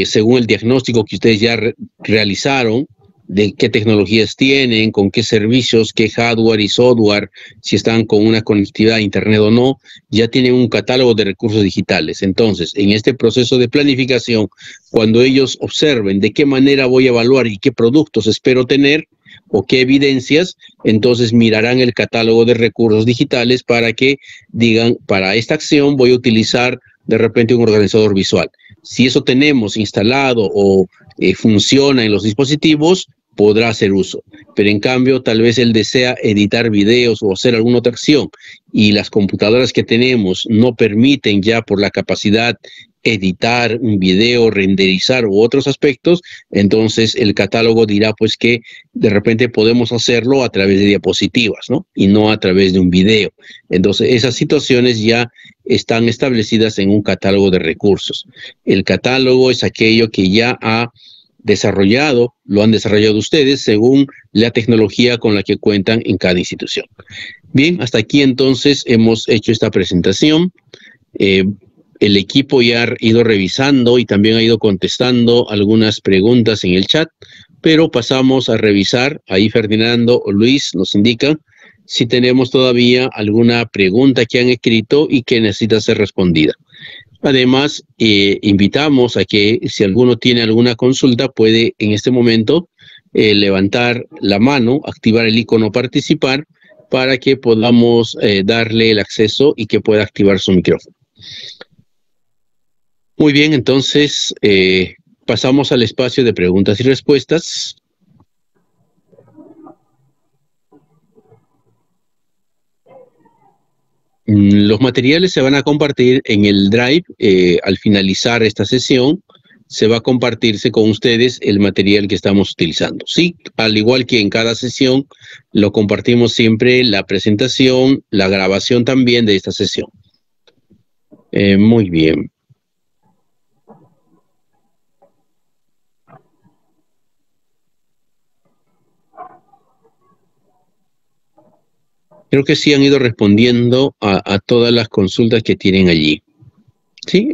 según el diagnóstico que ustedes ya realizaron, de qué tecnologías tienen, con qué servicios, qué hardware y software, si están con una conectividad a internet o no, ya tienen un catálogo de recursos digitales. Entonces, en este proceso de planificación, cuando ellos observen de qué manera voy a evaluar y qué productos espero tener o qué evidencias, entonces mirarán el catálogo de recursos digitales para que digan, para esta acción voy a utilizar de repente un organizador visual. Si eso tenemos instalado o funciona en los dispositivos, podrá hacer uso. Pero en cambio, tal vez él desea editar videos o hacer alguna otra acción y las computadoras que tenemos no permiten ya por la capacidad editar un video, renderizar u otros aspectos, entonces el catálogo dirá pues que de repente podemos hacerlo a través de diapositivas, ¿no? Y no a través de un video. Entonces esas situaciones ya están establecidas en un catálogo de recursos. El catálogo es aquello que ya ha desarrollado, lo han desarrollado ustedes según la tecnología con la que cuentan en cada institución. Bien, hasta aquí entonces hemos hecho esta presentación. El equipo ya ha ido revisando y también ha ido contestando algunas preguntas en el chat, pero pasamos a revisar. Ahí Ferdinando o Luis nos indican si tenemos todavía alguna pregunta que han escrito y que necesita ser respondida. Además, invitamos a que si alguno tiene alguna consulta, puede en este momento levantar la mano, activar el icono participar para que podamos darle el acceso y que pueda activar su micrófono. Muy bien, entonces pasamos al espacio de preguntas y respuestas. Los materiales se van a compartir en el Drive. Al finalizar esta sesión, se va a compartirse con ustedes el material que estamos utilizando. Sí, al igual que en cada sesión, lo compartimos siempre la presentación, la grabación también de esta sesión. Muy bien. Creo que sí han ido respondiendo a todas las consultas que tienen allí. Sí,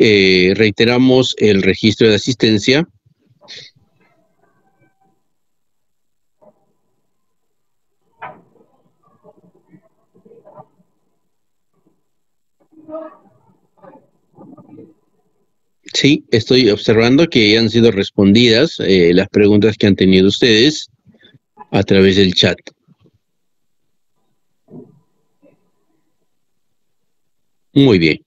reiteramos el registro de asistencia. Sí, estoy observando que han sido respondidas las preguntas que han tenido ustedes a través del chat. Muy bien.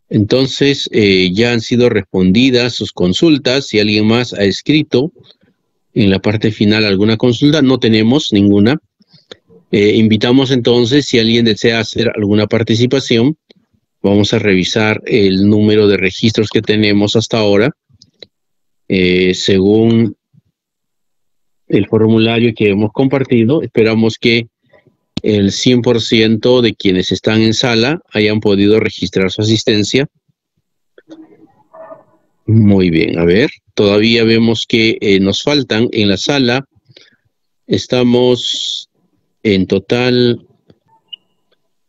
Entonces, ya han sido respondidas sus consultas. Si alguien más ha escrito en la parte final alguna consulta, no tenemos ninguna. Invitamos entonces, si alguien desea hacer alguna participación, vamos a revisar el número de registros que tenemos hasta ahora. Según el formulario que hemos compartido, esperamos que el 100% de quienes están en sala hayan podido registrar su asistencia. Muy bien, a ver, todavía vemos que nos faltan en la sala, estamos en total,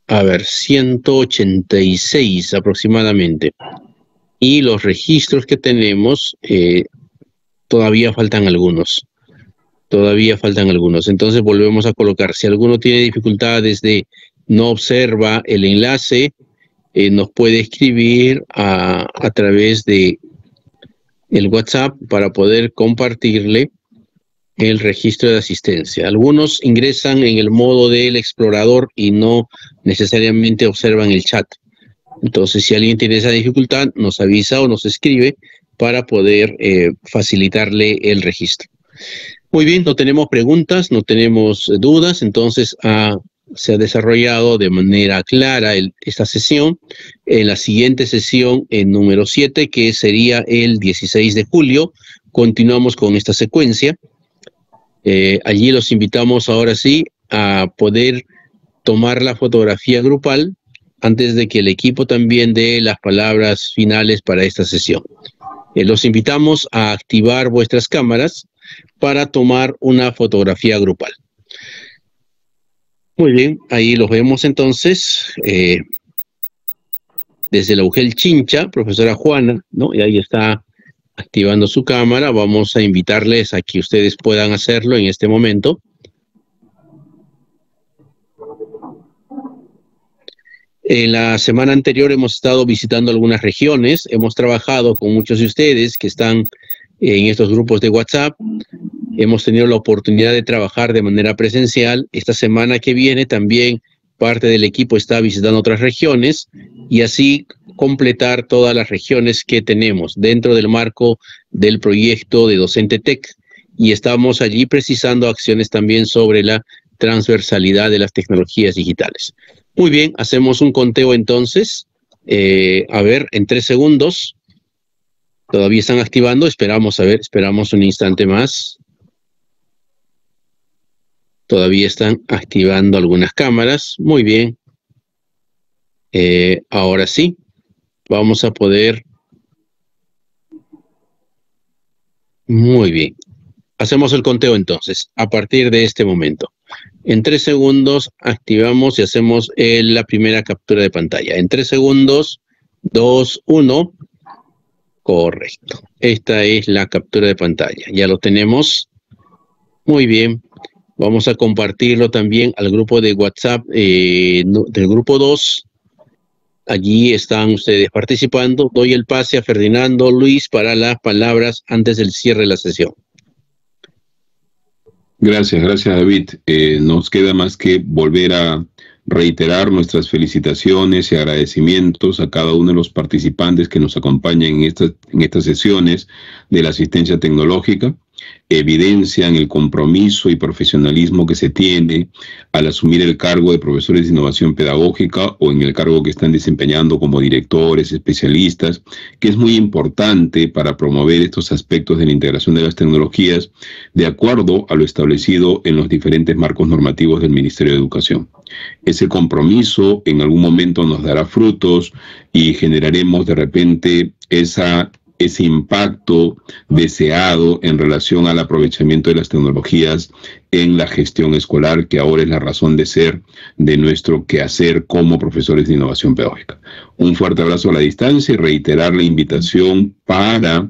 a ver, 186 aproximadamente. Y los registros que tenemos, todavía faltan algunos. Todavía faltan algunos. Entonces volvemos a colocar. Si alguno tiene dificultades de no observa el enlace, nos puede escribir a través de el WhatsApp para poder compartirle el registro de asistencia. Algunos ingresan en el modo del explorador y no necesariamente observan el chat. Entonces, si alguien tiene esa dificultad, nos avisa o nos escribe para poder facilitarle el registro. Muy bien, no tenemos preguntas, no tenemos dudas, entonces se ha desarrollado de manera clara esta sesión. En la siguiente sesión, en número 7, que sería el 16 de julio, continuamos con esta secuencia. Allí los invitamos ahora sí a poder tomar la fotografía grupal antes de que el equipo también dé las palabras finales para esta sesión. Los invitamos a activar vuestras cámaras para tomar una fotografía grupal. Muy bien, ahí los vemos entonces. Desde la UGEL Chincha, profesora Juana, ¿no? Y ahí está activando su cámara. Vamos a invitarles a que ustedes puedan hacerlo en este momento. En la semana anterior hemos estado visitando algunas regiones, hemos trabajado con muchos de ustedes que están en estos grupos de WhatsApp, hemos tenido la oportunidad de trabajar de manera presencial. Esta semana que viene también parte del equipo está visitando otras regiones y así completar todas las regiones que tenemos dentro del marco del proyecto de Docente Tech, y estamos allí precisando acciones también sobre la transversalidad de las tecnologías digitales. Muy bien, hacemos un conteo entonces. A ver, en 3 segundos. Todavía están activando. Esperamos, a ver, esperamos un instante más. Todavía están activando algunas cámaras. Muy bien. Ahora sí, vamos a poder. Muy bien. Hacemos el conteo entonces, a partir de este momento. En 3 segundos activamos y hacemos la primera captura de pantalla. En 3 segundos, 2, 1. Correcto. Esta es la captura de pantalla. Ya lo tenemos. Muy bien. Vamos a compartirlo también al grupo de WhatsApp del grupo 2. Allí están ustedes participando. Doy el pase a Ferdinando Luis para las palabras antes del cierre de la sesión.
Gracias David. Nos queda más que volver a reiterar nuestras felicitaciones y agradecimientos a cada uno de los participantes que nos acompañan en estas sesiones de la asistencia tecnológica. Evidencian el compromiso y profesionalismo que se tiene al asumir el cargo de profesores de innovación pedagógica o en el cargo que están desempeñando como directores, especialistas, que es muy importante para promover estos aspectos de la integración de las tecnologías de acuerdo a lo establecido en los diferentes marcos normativos del Ministerio de Educación. Ese compromiso en algún momento nos dará frutos y generaremos de repente ese impacto deseado en relación al aprovechamiento de las tecnologías en la gestión escolar, que ahora es la razón de ser de nuestro quehacer como profesores de innovación pedagógica. Un fuerte abrazo a la distancia y reiterar la invitación para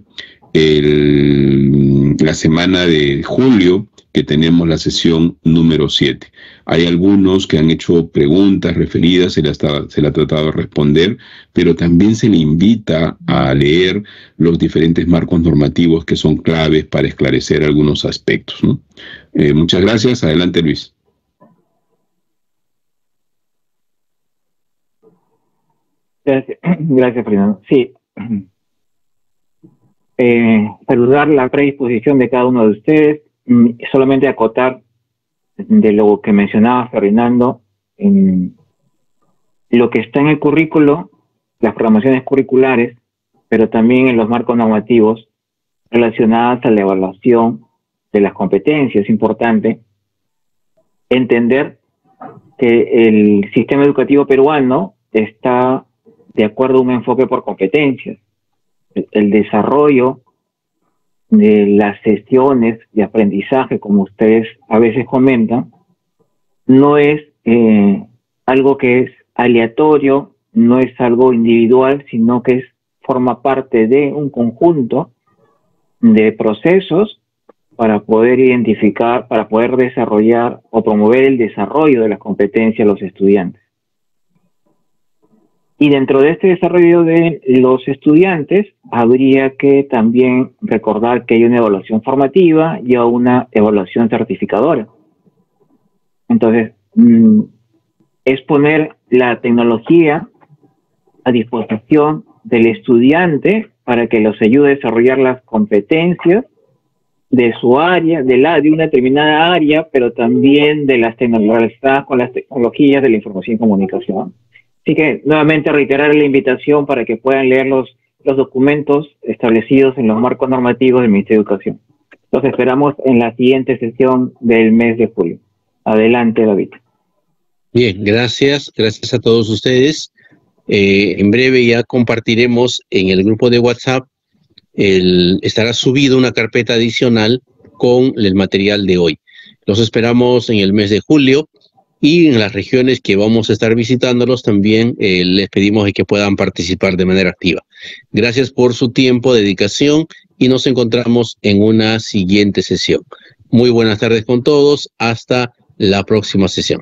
la semana de julio, que tenemos la sesión número 7. Hay algunos que han hecho preguntas referidas, se le ha tratado de responder, pero también se le invita a leer los diferentes marcos normativos que son claves para esclarecer algunos aspectos, ¿no? Muchas gracias. Adelante, Luis.
Gracias, Fernando. Sí. Saludar la predisposición de cada uno de ustedes. Solamente acotar de lo que mencionaba Fernando, lo que está en el currículo, las programaciones curriculares, pero también en los marcos normativos relacionadas a la evaluación de las competencias. Es importante entender que el sistema educativo peruano está de acuerdo a un enfoque por competencias. el desarrollo de las sesiones de aprendizaje, como ustedes a veces comentan, no es algo que es aleatorio, no es algo individual, sino que forma parte de un conjunto de procesos para poder identificar, para poder desarrollar o promover el desarrollo de las competencias de los estudiantes. Y dentro de este desarrollo de los estudiantes, habría que también recordar que hay una evaluación formativa y una evaluación certificadora. Entonces, es poner la tecnología a disposición del estudiante para que los ayude a desarrollar las competencias de su área, de una determinada área, pero también de las relacionadas con las tecnologías de la información y comunicación. Así que nuevamente reiterar la invitación para que puedan leer los documentos establecidos en los marcos normativos del Ministerio de Educación. Los esperamos en la siguiente sesión del mes de julio. Adelante, David.
Bien, gracias a todos ustedes. En breve ya compartiremos en el grupo de WhatsApp, estará subido una carpeta adicional con el material de hoy. Los esperamos en el mes de julio. Y en las regiones que vamos a estar visitándolos también les pedimos que puedan participar de manera activa. Gracias por su tiempo, dedicación y nos encontramos en una siguiente sesión. Muy buenas tardes con todos. Hasta la próxima sesión.